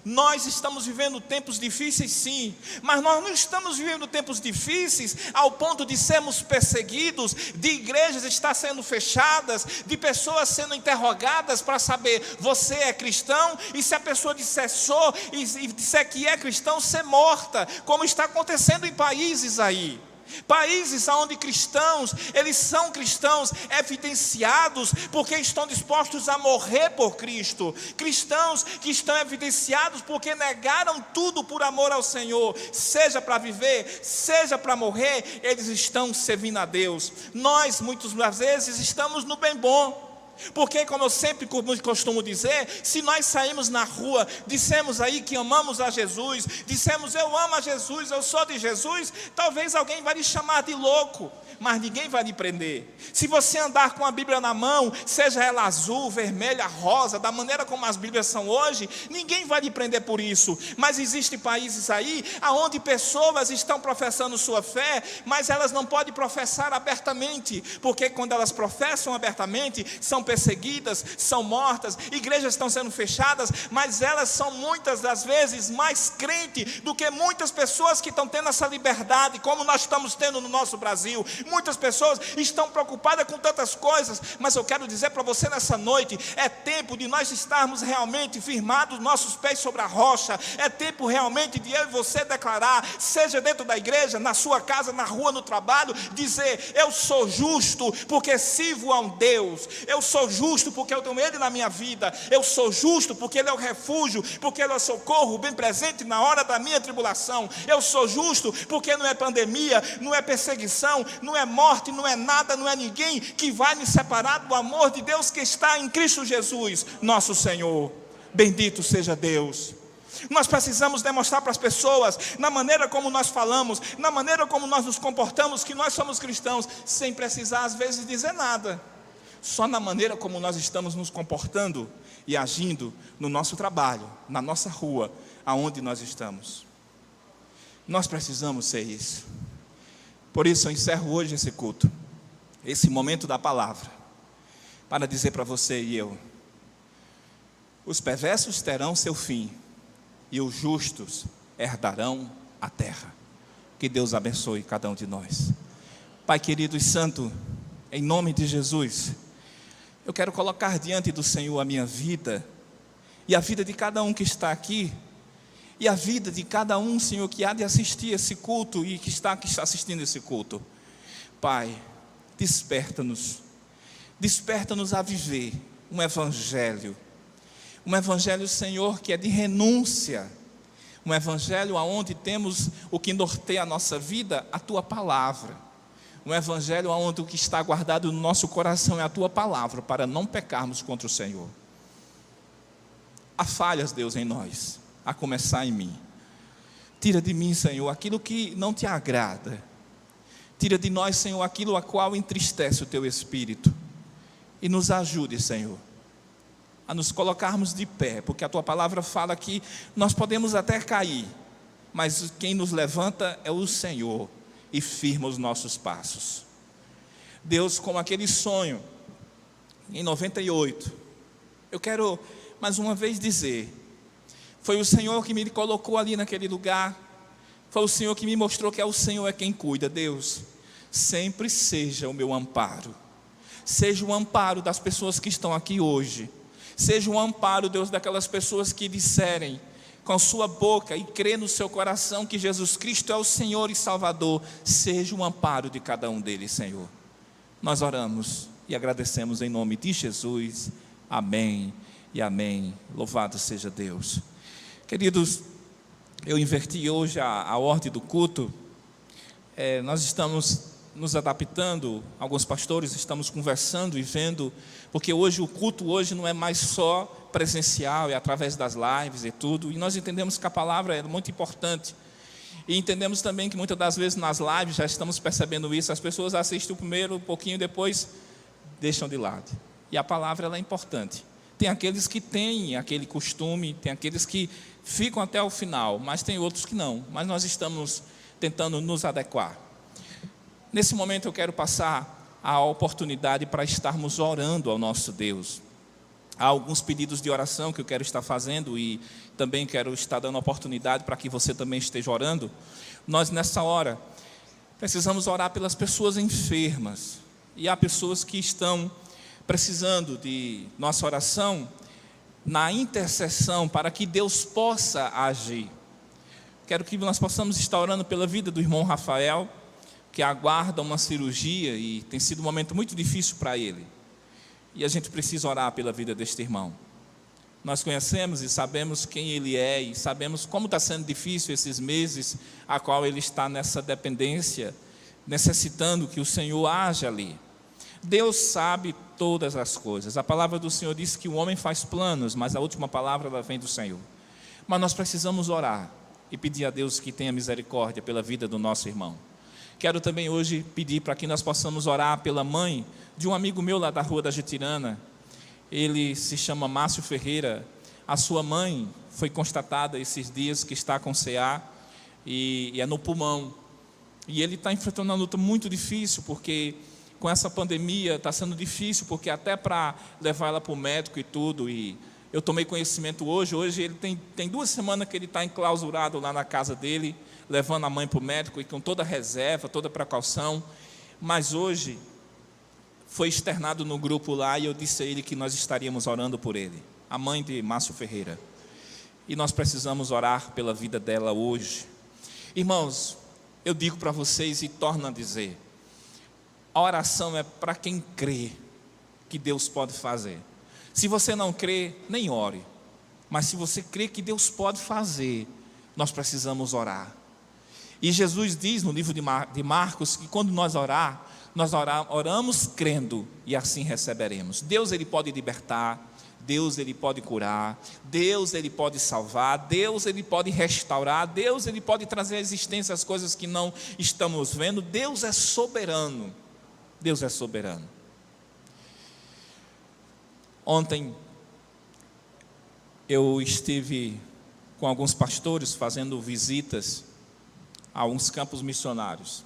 Nós estamos vivendo tempos difíceis, sim, mas nós não estamos vivendo tempos difíceis ao ponto de sermos perseguidos, de igrejas estar sendo fechadas, de pessoas sendo interrogadas para saber: você é cristão? E se a pessoa disser sou e disser que é cristão, ser morta, como está acontecendo em países aí. Países onde cristãos, eles são cristãos evidenciados porque estão dispostos a morrer por Cristo. Cristãos que estão evidenciados porque negaram tudo por amor ao Senhor, seja para viver, seja para morrer, eles estão servindo a Deus. Nós, muitas vezes, estamos no bem bom. Porque, como eu sempre costumo dizer, se nós saímos na rua, dissemos aí que amamos a Jesus, dissemos eu amo a Jesus, eu sou de Jesus, talvez alguém vai lhe chamar de louco, mas ninguém vai lhe prender. Se você andar com a Bíblia na mão, seja ela azul, vermelha, rosa, da maneira como as Bíblias são hoje, ninguém vai lhe prender por isso. Mas existem países aí, onde pessoas estão professando sua fé, mas elas não podem professar abertamente, porque quando elas professam abertamente, são perseguidas, são mortas, igrejas estão sendo fechadas, mas elas são muitas das vezes mais crentes do que muitas pessoas que estão tendo essa liberdade, como nós estamos tendo no nosso Brasil. Muitas pessoas estão preocupadas com tantas coisas, mas eu quero dizer para você nessa noite, é tempo de nós estarmos realmente firmados nossos pés sobre a rocha, é tempo realmente de eu e você declarar, seja dentro da igreja, na sua casa, na rua, no trabalho, dizer, eu sou justo porque sirvo a um Deus, eu sou justo porque eu tenho Ele na minha vida, eu sou justo porque Ele é o refúgio, porque Ele é o socorro bem presente na hora da minha tribulação, eu sou justo porque não é pandemia, não é perseguição, não é morte, não é nada, não é ninguém que vai me separar do amor de Deus que está em Cristo Jesus, nosso Senhor. Bendito seja Deus. Nós precisamos demonstrar para as pessoas, na maneira como nós falamos, na maneira como nós nos comportamos, que nós somos cristãos, sem precisar às vezes dizer nada. Só na maneira como nós estamos nos comportando e agindo no nosso trabalho, na nossa rua, aonde nós estamos. Nós precisamos ser isso. Por isso eu encerro hoje esse culto, esse momento da palavra, para dizer para você e eu, os perversos terão seu fim, e os justos herdarão a terra. Que Deus abençoe cada um de nós. Pai querido e santo, em nome de Jesus, eu quero colocar diante do Senhor a minha vida, e a vida de cada um que está aqui, e a vida de cada um, Senhor, que há de assistir esse culto, e que está assistindo esse culto. Pai, desperta-nos a viver um evangelho, Senhor, que é de renúncia, um evangelho onde temos o que norteia a nossa vida, a Tua palavra, um evangelho onde o que está guardado no nosso coração é a Tua palavra, para não pecarmos contra o Senhor. Há falhas, Deus, em nós, a começar em mim. Tira de mim, Senhor, aquilo que não Te agrada, tira de nós, Senhor, aquilo a qual entristece o Teu Espírito, e nos ajude, Senhor, a nos colocarmos de pé, porque a Tua palavra fala que nós podemos até cair, mas quem nos levanta é o Senhor, e firma os nossos passos. Deus, como aquele sonho em 98, eu quero mais uma vez dizer, foi o Senhor que me colocou ali naquele lugar, foi o Senhor que me mostrou que é o Senhor é quem cuida. Deus, sempre seja o meu amparo, seja o amparo das pessoas que estão aqui hoje, seja o amparo, Deus, daquelas pessoas que disserem com sua boca e crê no seu coração que Jesus Cristo é o Senhor e Salvador. Seja o amparo de cada um deles, Senhor. Nós oramos e agradecemos em nome de Jesus. Amém e amém. Louvado seja Deus. Queridos, eu inverti hoje a ordem do culto. Nós estamos nos adaptando, alguns pastores estamos conversando e vendo, porque hoje o culto hoje não é mais só presencial, é através das lives e tudo, e nós entendemos que a palavra é muito importante, e entendemos também que muitas das vezes nas lives, já estamos percebendo isso, as pessoas assistem o primeiro, um pouquinho, depois deixam de lado, e a palavra ela é importante. Tem aqueles que têm aquele costume, tem aqueles que ficam até o final, mas tem outros que não, mas nós estamos tentando nos adequar. Nesse momento eu quero passar a oportunidade para estarmos orando ao nosso Deus. Há alguns pedidos de oração que eu quero estar fazendo e também quero estar dando oportunidade para que você também esteja orando. Nós nessa hora precisamos orar pelas pessoas enfermas, e há pessoas que estão precisando de nossa oração na intercessão para que Deus possa agir. Quero que nós possamos estar orando pela vida do irmão Rafael, que aguarda uma cirurgia e tem sido um momento muito difícil para ele. E a gente precisa orar pela vida deste irmão. Nós conhecemos e sabemos quem ele é e sabemos como está sendo difícil esses meses a qual ele está nessa dependência, necessitando que o Senhor haja ali. Deus sabe todas as coisas. A palavra do Senhor diz que o homem faz planos, mas a última palavra ela vem do Senhor. Mas nós precisamos orar e pedir a Deus que tenha misericórdia pela vida do nosso irmão. Quero também hoje pedir para que nós possamos orar pela mãe de um amigo meu lá da Rua da Jetirana. Ele se chama Márcio Ferreira. A sua mãe foi constatada esses dias que está com CA e é no pulmão. E ele está enfrentando uma luta muito difícil, porque com essa pandemia está sendo difícil, porque até para levar ela para o médico e tudo, e eu tomei conhecimento hoje ele tem 2 semanas que ele está enclausurado lá na casa dele, levando a mãe para o médico e com toda reserva, toda precaução, mas hoje foi externado no grupo lá e eu disse a ele que nós estaríamos orando por ele, a mãe de Márcio Ferreira, e nós precisamos orar pela vida dela hoje. Irmãos, eu digo para vocês e torno a dizer, a oração é para quem crê que Deus pode fazer. Se você não crê, nem ore, mas se você crê que Deus pode fazer, nós precisamos orar. E Jesus diz no livro de Marcos que quando nós oramos crendo e assim receberemos. Deus ele pode libertar, Deus ele pode curar, Deus ele pode salvar, Deus ele pode restaurar, Deus ele pode trazer à existência as coisas que não estamos vendo. Deus é soberano, Deus é soberano. Ontem eu estive com alguns pastores fazendo visitas a alguns campos missionários.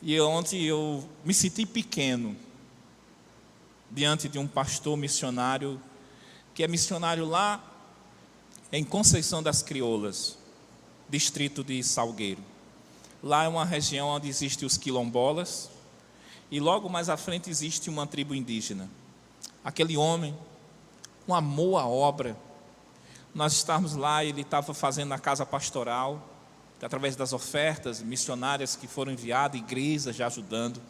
E ontem eu me senti pequeno diante de um pastor missionário, que é missionário lá em Conceição das Crioulas, distrito de Salgueiro. Lá é uma região onde existem os quilombolas, e logo mais à frente existe uma tribo indígena. Aquele homem, com amor à obra, nós estávamos lá, ele estava fazendo a casa pastoral, através das ofertas missionárias que foram enviadas, igrejas já ajudando.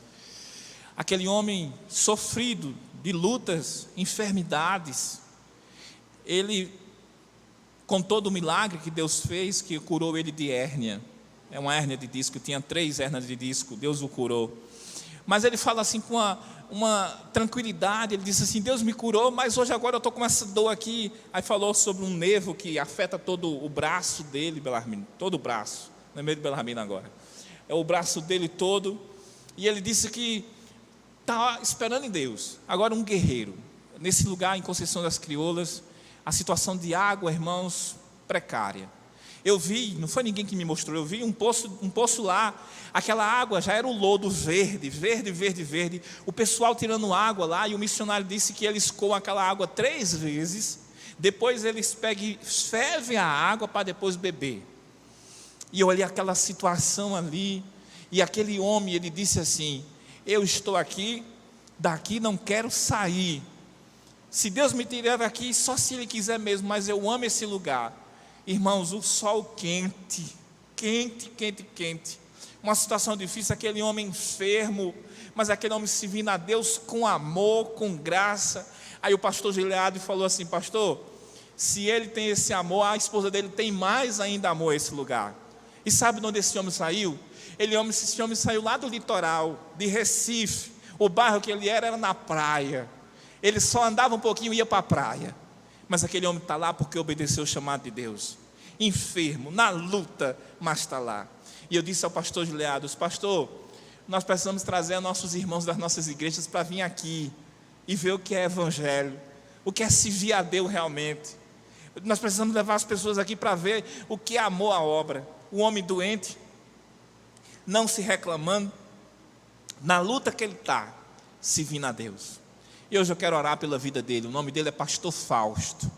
Aquele homem sofrido de lutas, enfermidades, ele, com todo o milagre que Deus fez, que curou ele de hérnia, é uma hérnia de disco, tinha 3 hérnias de disco, Deus o curou. Mas ele fala assim com uma tranquilidade, ele disse assim, Deus me curou, mas hoje agora eu estou com essa dor aqui. Aí falou sobre um nervo que afeta todo o braço dele, Belarmino, todo o braço, não é meio de Belarmino agora, é o braço dele todo, e ele disse que está esperando em Deus. Agora um guerreiro, nesse lugar em Conceição das Crioulas, a situação de água, irmãos, precária. Eu vi, não foi ninguém que me mostrou, eu vi um poço lá, aquela água já era o lodo verde, o pessoal tirando água lá, e o missionário disse que eles coam aquela água 3 vezes, depois eles fervem a água para depois beber. E eu olhei aquela situação ali, e aquele homem, ele disse assim, eu estou aqui, daqui não quero sair, se Deus me tirar daqui, só se Ele quiser mesmo, mas eu amo esse lugar. Irmãos, o sol quente, uma situação difícil, aquele homem enfermo, mas aquele homem servindo a Deus com amor, com graça. Aí o pastor Gileado falou assim, pastor, se ele tem esse amor, a esposa dele tem mais ainda amor a esse lugar. E sabe de onde esse homem saiu? Esse homem saiu lá do litoral, de Recife, o bairro que ele era na praia, ele só andava um pouquinho e ia para a praia. Mas aquele homem está lá porque obedeceu o chamado de Deus, enfermo, na luta, mas está lá. E eu disse ao pastor Gileados, pastor, nós precisamos trazer nossos irmãos das nossas igrejas para vir aqui e ver o que é evangelho, o que é servir a Deus realmente. Nós precisamos levar as pessoas aqui para ver o que é amor à obra. O homem doente, não se reclamando, na luta que ele está, servindo a Deus. E hoje eu quero orar pela vida dele. O nome dele é Pastor Fausto.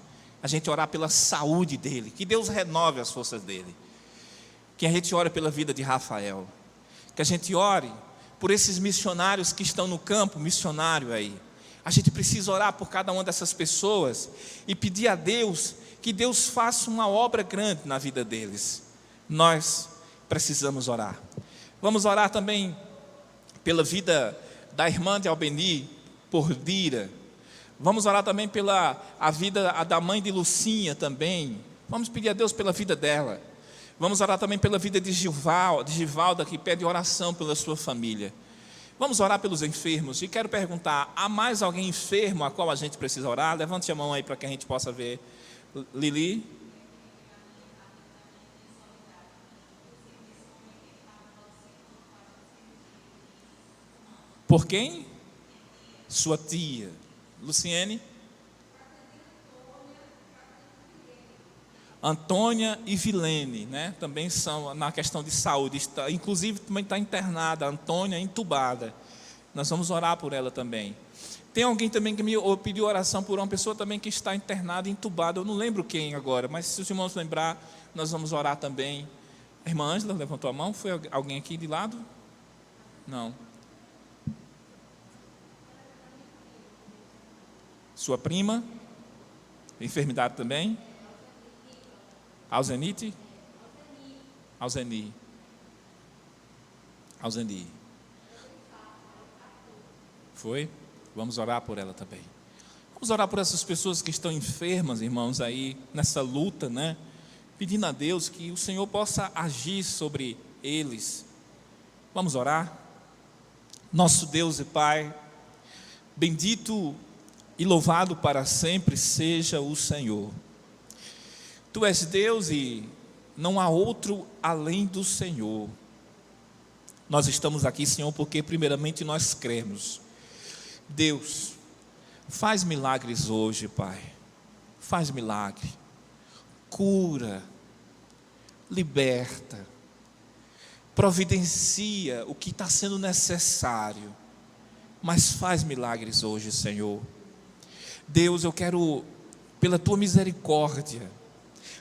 A gente orar pela saúde dele, que Deus renove as forças dele. Que a gente ore pela vida de Rafael, que a gente ore por esses missionários que estão no campo missionário aí. A gente precisa orar por cada uma dessas pessoas e pedir a Deus que Deus faça uma obra grande na vida deles. Nós precisamos orar. Vamos orar também pela vida da irmã de Albeni, por Dira. Vamos orar também pela a vida da mãe de Lucinha também. Vamos pedir a Deus pela vida dela. Vamos orar também pela vida de Givalda, que pede oração pela sua família. Vamos orar pelos enfermos. E quero perguntar, há mais alguém enfermo a qual a gente precisa orar? Levante a mão aí para que a gente possa ver. Lili? Por quem? Sua tia. Luciene? Antônia e Vilene, né? Também são na questão de saúde. Inclusive também está internada. Antônia entubada. Nós vamos orar por ela também. Tem alguém também que me pediu oração por uma pessoa também que está internada, entubada. Eu não lembro quem agora, mas se os irmãos lembrar, nós vamos orar também. A irmã Ângela levantou a mão. Foi alguém aqui de lado? Não. Sua prima, enfermidade também. Alzenite? Alzeni. Foi? Vamos orar por ela também. Vamos orar por essas pessoas que estão enfermas, irmãos, aí nessa luta, né? Pedindo a Deus que o Senhor possa agir sobre eles. Vamos orar? Nosso Deus e Pai, bendito e louvado para sempre seja o Senhor. Tu és Deus e não há outro além do Senhor. Nós estamos aqui, Senhor, porque primeiramente nós cremos. Deus, faz milagres hoje, Pai. Faz milagre. Cura. Liberta. Providencia o que está sendo necessário. Mas faz milagres hoje, Senhor. Deus, eu quero, pela Tua misericórdia,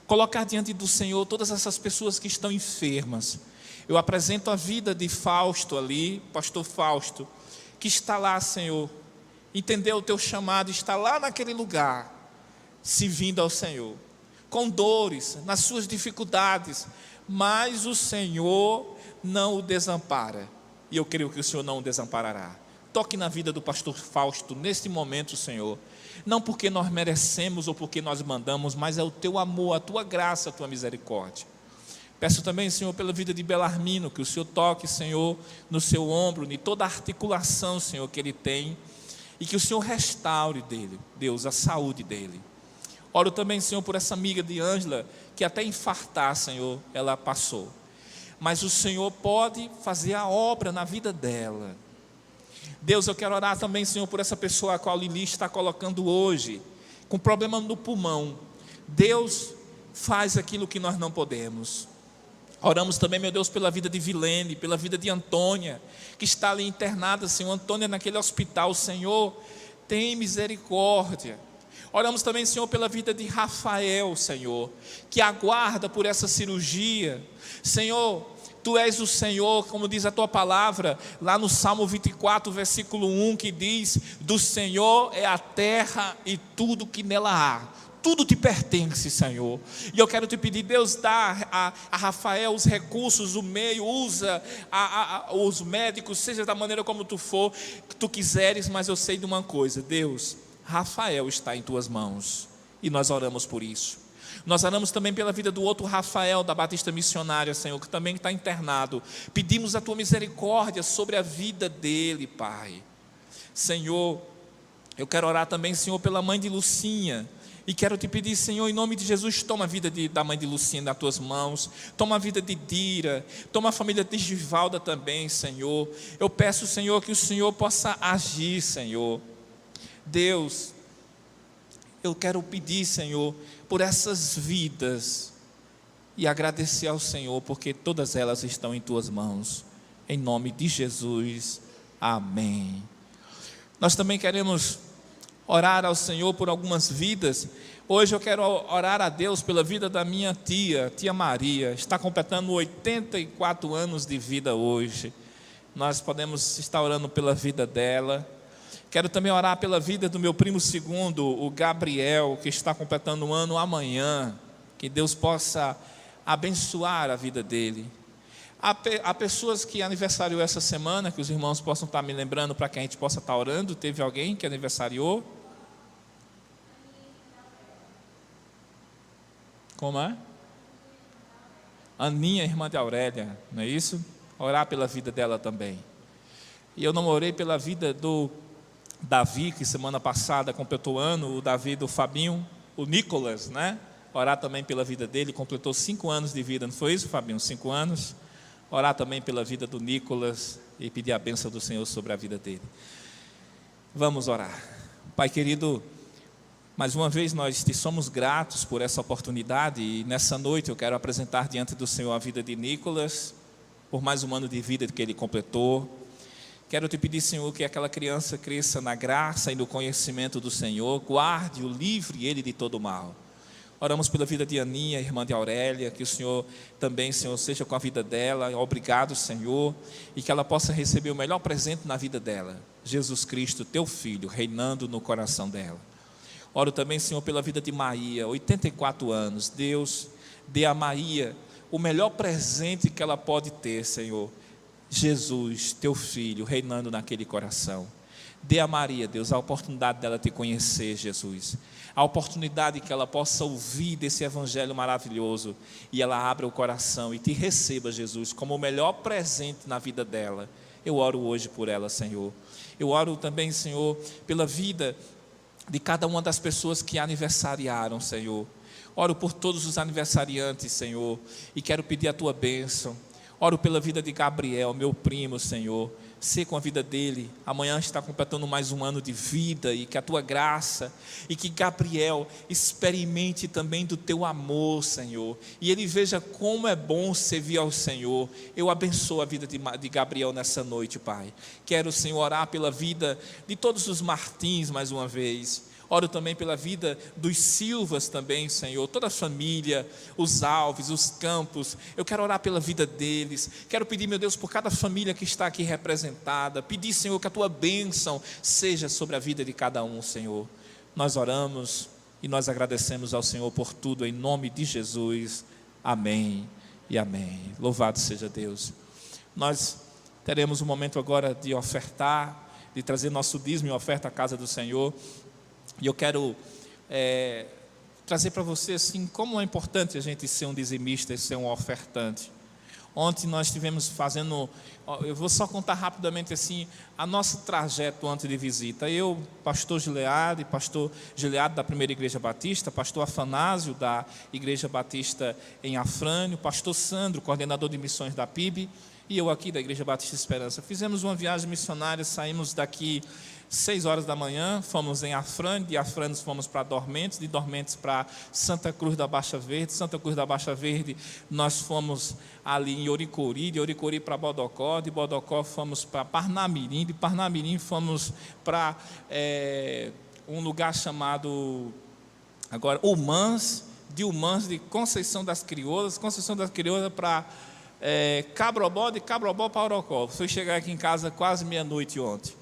colocar diante do Senhor todas essas pessoas que estão enfermas. Eu apresento a vida de Fausto ali, pastor Fausto, que está lá, Senhor, entendeu o Teu chamado, está lá naquele lugar, servindo ao Senhor, com dores, nas suas dificuldades, mas o Senhor não o desampara, e eu creio que o Senhor não o desamparará. Toque na vida do pastor Fausto neste momento, Senhor, não porque nós merecemos ou porque nós mandamos, mas é o Teu amor, a Tua graça, a Tua misericórdia. Peço também, Senhor, pela vida de Belarmino, que o Senhor toque, Senhor, no seu ombro, em toda a articulação, Senhor, que ele tem, e que o Senhor restaure dele, Deus, a saúde dele. Oro também, Senhor, por essa amiga de Ângela, que até infartar, Senhor, ela passou. Mas o Senhor pode fazer a obra na vida dela. Deus, eu quero orar também, Senhor, por essa pessoa a qual Lili está colocando hoje, com problema no pulmão. Deus, faz aquilo que nós não podemos. Oramos também, meu Deus, pela vida de Vilene, pela vida de Antônia, que está ali internada, Senhor. Antônia naquele hospital, Senhor, tem misericórdia. Oramos também, Senhor, pela vida de Rafael, Senhor, que aguarda por essa cirurgia. Senhor, Tu és o Senhor, como diz a Tua palavra, lá no Salmo 24, versículo 1, que diz: do Senhor é a terra e tudo que nela há. Tudo te pertence, Senhor. E eu quero te pedir, Deus, dá a Rafael os recursos, o meio, usa os médicos, seja da maneira como tu quiseres, mas eu sei de uma coisa, Deus, Rafael está em Tuas mãos, e nós oramos por isso. Nós oramos também pela vida do outro Rafael, da Batista Missionária, Senhor, que também está internado. Pedimos a Tua misericórdia sobre a vida dele, Pai. Senhor, eu quero orar também, Senhor, pela mãe de Lucinha. E quero te pedir, Senhor, em nome de Jesus, toma a vida da mãe de Lucinha nas Tuas mãos. Toma a vida de Dira. Toma a família de Givalda também, Senhor. Eu peço, Senhor, que o Senhor possa agir, Senhor. Deus, eu quero pedir, Senhor, por essas vidas e agradecer ao Senhor, porque todas elas estão em Tuas mãos. Em nome de Jesus, amém. Nós também queremos orar ao Senhor por algumas vidas. Hoje eu quero orar a Deus pela vida da minha tia Maria, está completando 84 anos de vida hoje. Nós podemos estar orando pela vida dela. Quero também orar pela vida do meu primo segundo, o Gabriel, que está completando um ano amanhã. Que Deus possa abençoar a vida dele. Há pessoas que aniversariou essa semana, que os irmãos possam estar me lembrando para que a gente possa estar orando. Teve alguém que aniversariou? Como é? Aninha, irmã de Aurélia, não é isso? Orar pela vida dela também. E eu não orei pela vida do Davi, que semana passada completou ano, o Davi do Fabinho, o Nicolas, né? Orar também pela vida dele, completou 5 anos de vida, não foi isso, Fabinho? 5 anos. Orar também pela vida do Nicolas e pedir a bênção do Senhor sobre a vida dele. Vamos orar. Pai querido, mais uma vez nós te somos gratos por essa oportunidade e nessa noite eu quero apresentar diante do Senhor a vida de Nicolas, por mais um ano de vida que ele completou. Quero te pedir, Senhor, que aquela criança cresça na graça e no conhecimento do Senhor, guarde-o, livre ele de todo mal. Oramos pela vida de Aninha, irmã de Aurélia, que o Senhor também, Senhor, seja com a vida dela. Obrigado, Senhor, e que ela possa receber o melhor presente na vida dela, Jesus Cristo, teu Filho, reinando no coração dela. Oro também, Senhor, pela vida de Maria, 84 anos. Deus, dê a Maria o melhor presente que ela pode ter, Senhor, Jesus, teu Filho, reinando naquele coração. Dê a Maria, Deus, a oportunidade dela te conhecer, Jesus, a oportunidade que ela possa ouvir desse evangelho maravilhoso e ela abra o coração e te receba, Jesus, como o melhor presente na vida dela. Eu oro hoje por ela, Senhor. Eu oro também, Senhor, pela vida de cada uma das pessoas que aniversariaram, Senhor. Oro por todos os aniversariantes, Senhor, e quero pedir a tua bênção. Oro pela vida de Gabriel, meu primo, Senhor. Ser com a vida dele, amanhã está completando mais um ano de vida, e que a tua graça, e que Gabriel experimente também do teu amor, Senhor, e ele veja como é bom servir ao Senhor. Eu abençoo a vida de Gabriel nessa noite, Pai. Quero, Senhor, orar pela vida de todos os Martins mais uma vez. Oro também pela vida dos Silvas também, Senhor, toda a família, os Alves, os Campos. Eu quero orar pela vida deles. Quero pedir, meu Deus, por cada família que está aqui representada. Pedir, Senhor, que a tua bênção seja sobre a vida de cada um, Senhor. Nós oramos e nós agradecemos ao Senhor por tudo, em nome de Jesus. Amém e amém. Louvado seja Deus. Nós teremos um momento agora de ofertar, de trazer nosso dízimo e oferta à casa do Senhor. E eu quero trazer para você assim, como é importante a gente ser um dizimista e ser um ofertante. Ontem nós estivemos fazendo, eu vou só contar rapidamente assim, a nosso trajeto antes de visita. Eu, pastor Gileade da Primeira Igreja Batista, pastor Afanásio da Igreja Batista em Afrânio, pastor Sandro, coordenador de missões da PIB, e eu aqui da Igreja Batista Esperança. Fizemos uma viagem missionária, saímos daqui 6 horas da manhã, fomos em Afrânio, de Afrânio fomos para Dormentes, de Dormentes para Santa Cruz da Baixa Verde, Santa Cruz da Baixa Verde nós fomos ali em Oricori, de Oricori para Bodocó, de Bodocó fomos para Parnamirim, de Parnamirim fomos para um lugar chamado agora Umãs, de Conceição das Crioulas para Cabrobó, de Cabrobó para Orocó. Fui chegar aqui em casa quase meia-noite ontem.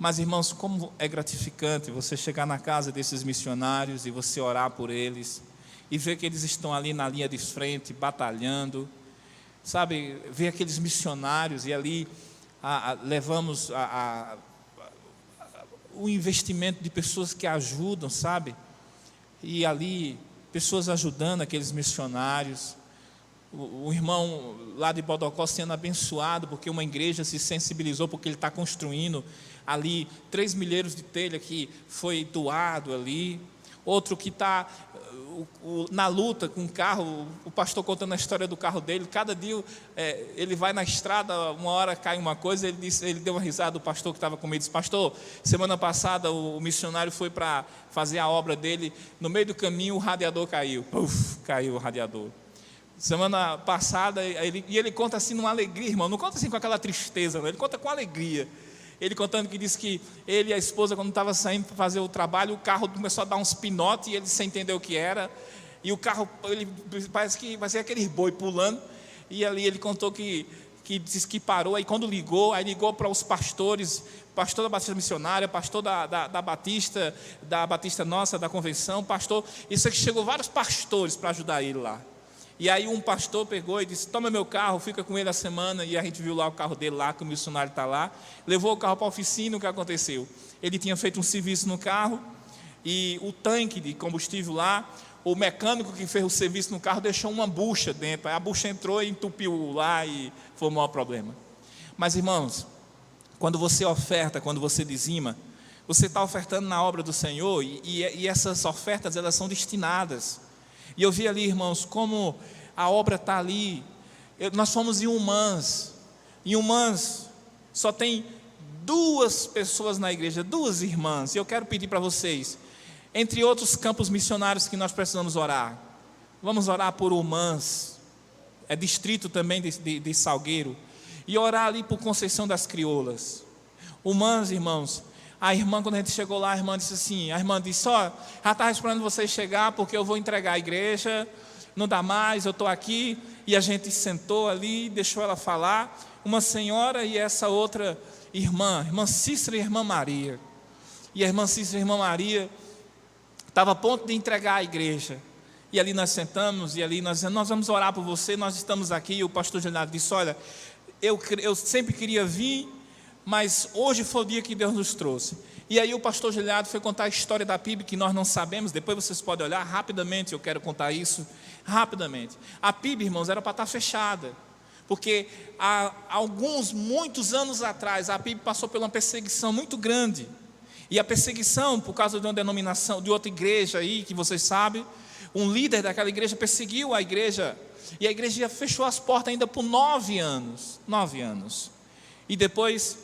Mas, irmãos, como é gratificante você chegar na casa desses missionários e você orar por eles e ver que eles estão ali na linha de frente, batalhando, sabe, ver aqueles missionários e ali levamos o investimento de pessoas que ajudam, sabe, e ali pessoas ajudando aqueles missionários. O irmão lá de Bodocó sendo abençoado porque uma igreja se sensibilizou, porque ele está construindo ali 3 milheiros de telha que foi doado ali. Outro que está na luta com o carro, o pastor contando a história do carro dele. Cada dia ele vai na estrada, uma hora cai uma coisa, ele deu uma risada, o pastor que estava comigo disse: pastor, semana passada o missionário foi para fazer a obra dele, no meio do caminho o radiador caiu, caiu o radiador. Semana passada, ele conta assim numa alegria, irmão, não conta assim com aquela tristeza, não, ele conta com alegria. Ele contando que disse que ele e a esposa, quando estava saindo para fazer o trabalho, o carro começou a dar uns pinotes e ele sem entender o que era, e o carro, ele parece que vai ser aquele boi pulando, e ali ele contou que disse que parou, aí quando ligou para os pastores, pastor da Batista Missionária, pastor da Batista nossa, da convenção, pastor, isso aqui chegou vários pastores para ajudar ele lá. E aí um pastor pegou e disse: toma meu carro, fica com ele a semana. E a gente viu lá o carro dele lá, que o missionário está lá. Levou o carro para a oficina. O que aconteceu? Ele tinha feito um serviço no carro, e o tanque de combustível lá, o mecânico que fez o serviço no carro deixou uma bucha dentro. Aí a bucha entrou e entupiu lá e foi o maior problema. Mas, irmãos, quando você oferta, quando você dizima, você está ofertando na obra do Senhor, e essas ofertas, elas são destinadas. E eu vi ali, irmãos, como a obra está ali. Nós fomos em Humãs. Em Humãs só tem 2 pessoas na igreja, 2 irmãs. E eu quero pedir para vocês, entre outros campos missionários que nós precisamos orar, vamos orar por Humãs, é distrito também de Salgueiro, e orar ali por Conceição das Crioulas. Humãs, irmãos, a irmã, quando a gente chegou lá, a irmã disse assim, já estava esperando vocês chegar, porque eu vou entregar a igreja, não dá mais, eu estou aqui. E a gente sentou ali, deixou ela falar, uma senhora e essa outra irmã Cícera e irmã Maria. E a irmã Cícera e a irmã Maria estava a ponto de entregar a igreja. E ali nós sentamos, e ali nós vamos orar por você, nós estamos aqui. E o pastor Gilnado disse: olha, eu sempre queria vir, mas hoje foi o dia que Deus nos trouxe. E aí o pastor Gilhado foi contar a história da PIB, que nós não sabemos. Depois vocês podem olhar rapidamente, eu quero contar isso rapidamente. A PIB, irmãos, era para estar fechada, porque há muitos anos atrás, a PIB passou por uma perseguição muito grande. E a perseguição, por causa de uma denominação, de outra igreja aí, que vocês sabem, um líder daquela igreja perseguiu a igreja, e a igreja fechou as portas ainda por 9 anos. 9 anos. E depois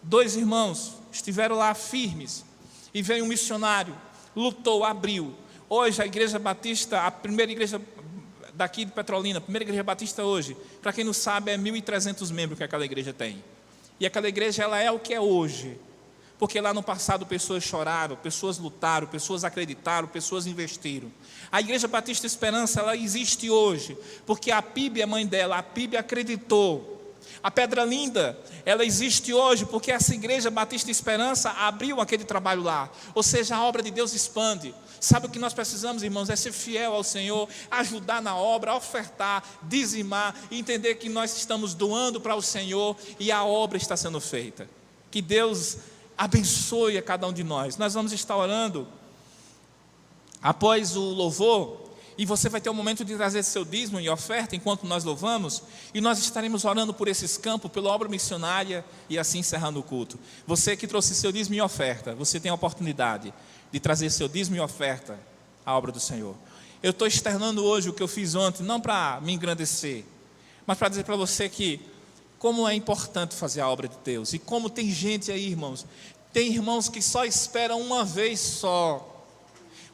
2 irmãos estiveram lá firmes, e veio um missionário, lutou, abriu. Hoje a igreja batista, a primeira igreja daqui de Petrolina, a primeira igreja batista hoje, para quem não sabe, é 1.300 membros que aquela igreja tem. E aquela igreja, ela é o que é hoje, porque lá no passado pessoas choraram, pessoas lutaram, pessoas acreditaram, pessoas investiram. A Igreja Batista Esperança, ela existe hoje, porque a PIB é mãe dela, a PIB acreditou. A Pedra Linda, ela existe hoje porque essa Igreja Batista Esperança abriu aquele trabalho lá. Ou seja, a obra de Deus expande. Sabe o que nós precisamos, irmãos? É ser fiel ao Senhor, ajudar na obra, ofertar, dizimar, e entender que nós estamos doando para o Senhor e a obra está sendo feita. Que Deus abençoe a cada um de nós. Nós vamos estar orando após o louvor, e você vai ter um momento de trazer seu dízimo e oferta enquanto nós louvamos, e nós estaremos orando por esses campos, pela obra missionária, e assim encerrando o culto. Você que trouxe seu dízimo e oferta, você tem a oportunidade de trazer seu dízimo e oferta à obra do Senhor. Eu estou externando hoje o que eu fiz ontem, não para me engrandecer, mas para dizer para você que como é importante fazer a obra de Deus, e como tem gente aí, irmãos, tem irmãos que só esperam uma vez só,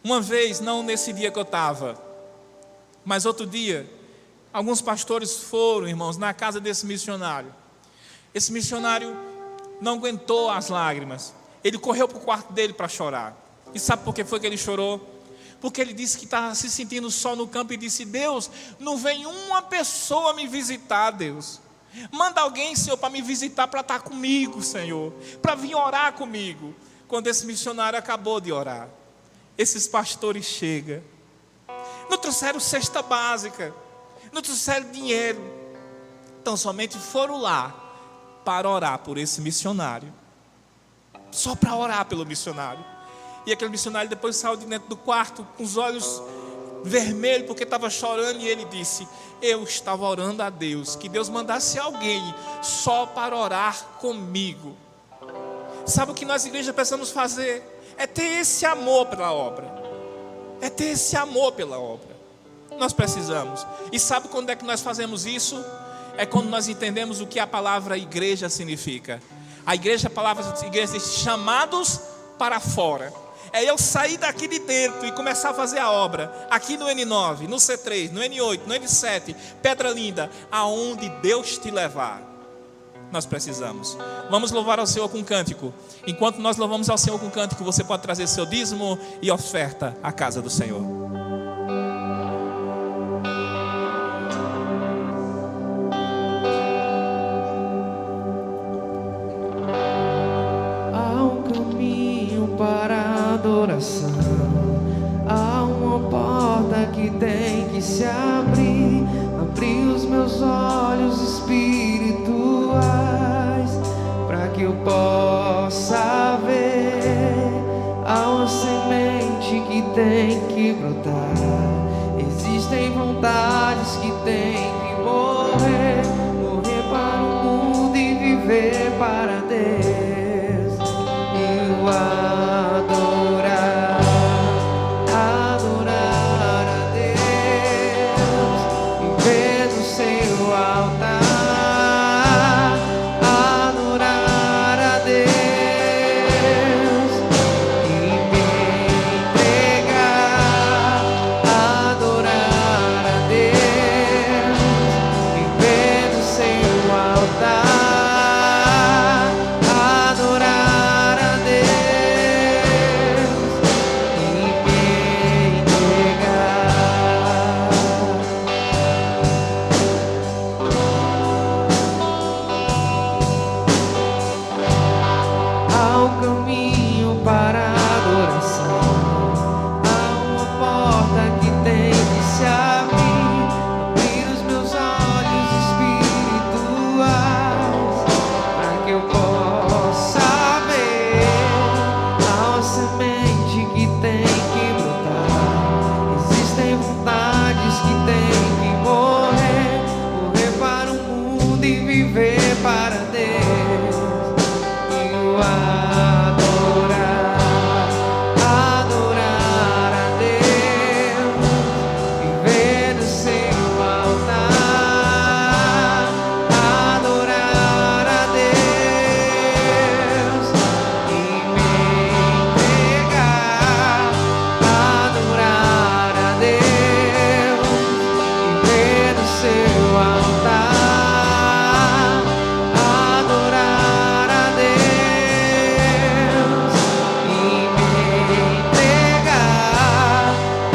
uma vez, não nesse dia que eu estava, mas outro dia, alguns pastores foram, irmãos, na casa desse missionário. Esse missionário não aguentou as lágrimas, ele correu para o quarto dele para chorar. E sabe por que foi que ele chorou? Porque ele disse que estava se sentindo só no campo e disse: Deus, não vem uma pessoa me visitar, Deus. Manda alguém, Senhor, para me visitar, para estar comigo, Senhor, para vir orar comigo. Quando esse missionário acabou de orar, esses pastores chegam, não trouxeram cesta básica, não trouxeram dinheiro, então somente foram lá para orar por esse missionário, só para orar pelo missionário. E aquele missionário depois saiu de dentro do quarto com os olhos vermelhos, porque estava chorando, e ele disse: eu estava orando a Deus, que Deus mandasse alguém só para orar comigo. Sabe o que nós igreja precisamos fazer? É ter esse amor pela obra, é ter esse amor pela obra. Nós precisamos. E sabe quando é que nós fazemos isso? É quando nós entendemos o que a palavra igreja significa. A igreja, a palavra igreja diz chamados para fora. É eu sair daqui de dentro e começar a fazer a obra, aqui no N9, no C3, no N8, no N7, Pedra Linda, aonde Deus te levar, nós precisamos. Vamos louvar ao Senhor com cântico. Enquanto nós louvamos ao Senhor com cântico, você pode trazer seu dízimo e oferta à casa do Senhor. Há um caminho para adoração, há uma porta que tem que se abrir. abrir os meus olhos espirituais, para que eu possa ver há uma semente que tem que brotar. Existem vontades que têm que morrer, morrer para o mundo e viver para Deus. E o adorar, adorar a Deus, viver no seu altar, adorar a Deus e me entregar, adorar a Deus, viver no seu altar, adorar a Deus e me entregar. Há um caminho para a adoração, há uma porta que tem que se abrir, abrir os meus olhos espirituais, para que eu possa ver há uma semente que tem que brotar. Existem vontades que têm que morrer, morrer para o mundo e viver para Deus. E o adorar, adorar a Deus, viver no seu altar, adorar a Deus e me entregar, adorar a Deus, viver no seu altar, adorar a Deus e me entregar,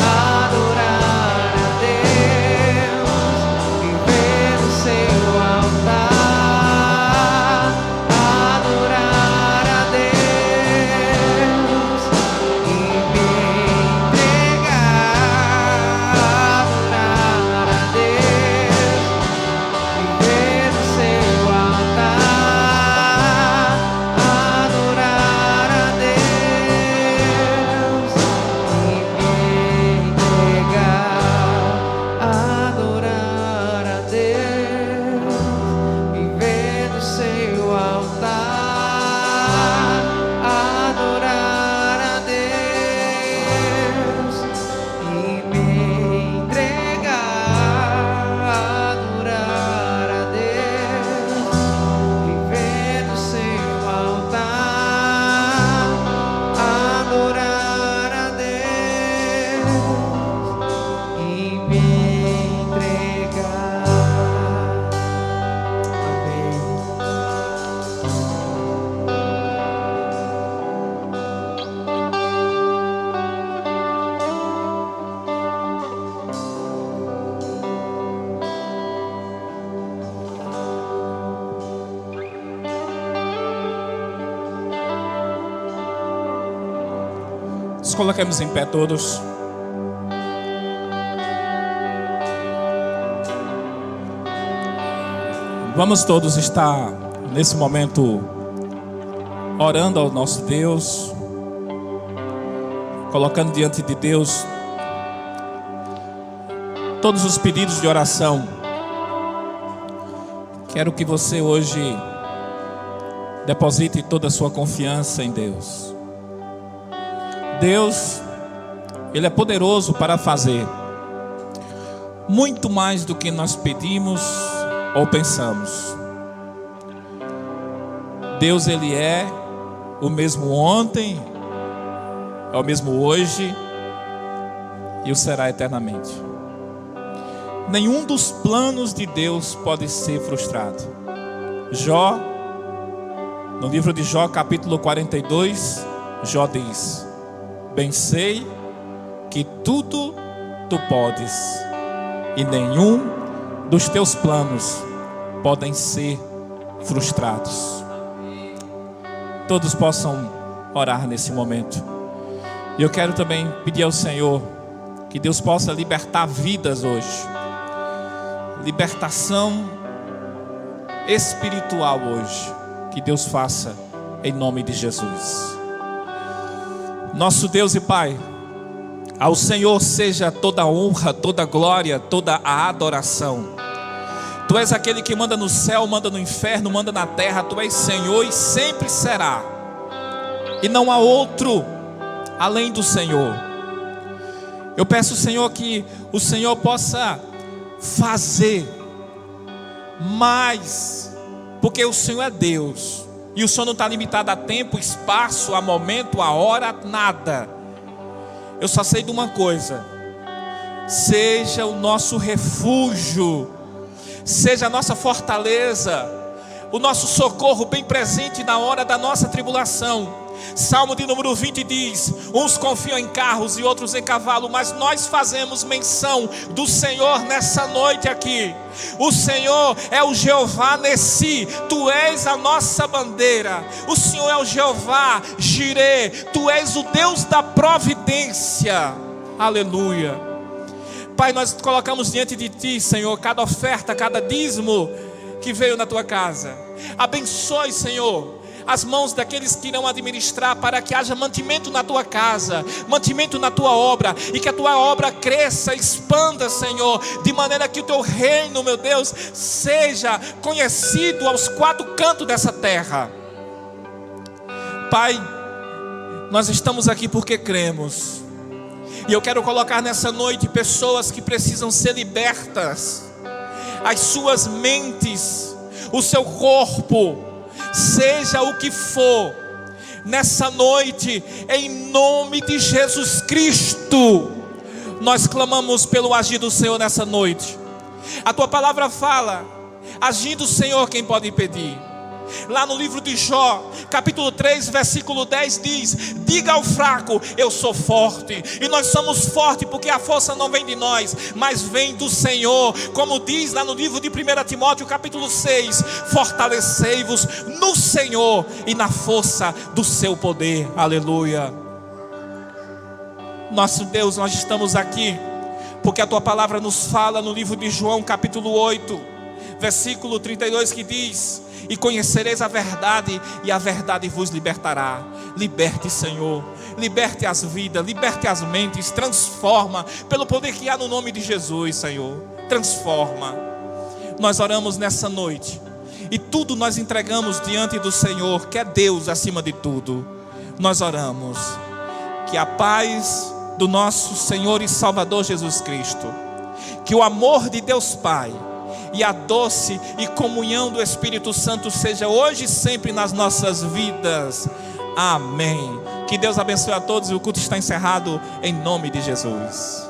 adorar a Deus, viver no seu altar, adorar a Deus e me entregar, adorar a Deus, viver no seu altar, adorar a Deus e me entregar, adorar a Deus, viver no seu altar, adorar a Deus e me entregar, adorar a Deus, viver no seu altar, adorar a Deus e me entregar. Amém. Nos coloquemos em pé todos. Vamos todos estar nesse momento orando ao nosso Deus, colocando diante de Deus todos os pedidos de oração. Quero que você hoje deposite toda a sua confiança em Deus. Deus, Ele é poderoso para fazer muito mais do que nós pedimos ou pensamos. Deus, Ele é o mesmo ontem, é o mesmo hoje e o será eternamente. Nenhum dos planos de Deus pode ser frustrado. Jó, no livro de Jó, capítulo 42, Jó diz: bem sei que tudo tu podes, e nenhum dos teus planos podem ser frustrados. Todos possam orar nesse momento. E eu quero também pedir ao Senhor que Deus possa libertar vidas hoje. libertação espiritual hoje. Que Deus faça em nome de Jesus. Nosso Deus e Pai, ao Senhor seja toda a honra, toda a glória, toda a adoração. Tu és aquele que manda no céu, manda no inferno, manda na terra. Tu és Senhor e sempre será. E não há outro além do Senhor. Eu peço, Senhor, que o Senhor possa fazer mais, porque o Senhor é Deus. E o Senhor não está limitado a tempo, espaço, a momento, a hora, nada. Eu só sei de uma coisa: seja o nosso refúgio, seja a nossa fortaleza, o nosso socorro bem presente na hora da nossa tribulação. Salmo de número 20 diz: uns confiam em carros e outros em cavalo, mas nós fazemos menção do Senhor nessa noite aqui. O Senhor é o Jeová Nessi, Tu és a nossa bandeira. O Senhor é o Jeová Jirê, Tu és o Deus da providência. Aleluia. Pai, nós colocamos diante de Ti, Senhor, cada oferta, cada dízimo que veio na Tua casa. Abençoe, Senhor, as mãos daqueles que irão administrar, para que haja mantimento na Tua casa, mantimento na Tua obra, e que a Tua obra cresça, expanda, Senhor, de maneira que o Teu reino, meu Deus, seja conhecido aos quatro cantos dessa terra. Pai, nós estamos aqui porque cremos, e eu quero colocar nessa noite pessoas que precisam ser libertas, as suas mentes, o seu corpo, seja o que for, nessa noite, em nome de Jesus Cristo, nós clamamos pelo agir do Senhor nessa noite. A Tua palavra fala: agindo o Senhor, quem pode impedir? Lá no livro de Jó, capítulo 3, versículo 10 diz: diga ao fraco, eu sou forte. E nós somos fortes porque a força não vem de nós, mas vem do Senhor. Como diz lá no livro de 1 Timóteo, capítulo 6: fortalecei-vos no Senhor e na força do seu poder. Aleluia. Nosso Deus, nós estamos aqui porque a Tua palavra nos fala no livro de João, capítulo 8, versículo 32, que diz: e conhecereis a verdade, e a verdade vos libertará. Liberte, Senhor, liberte as vidas, liberte as mentes, transforma, pelo poder que há no nome de Jesus, Senhor, transforma. Nós oramos nessa noite, e tudo nós entregamos diante do Senhor, que é Deus acima de tudo. Nós oramos que a paz do nosso Senhor e Salvador Jesus Cristo, que o amor de Deus Pai e a doce e comunhão do Espírito Santo seja hoje e sempre nas nossas vidas. Amém. Que Deus abençoe a todos, e o culto está encerrado em nome de Jesus.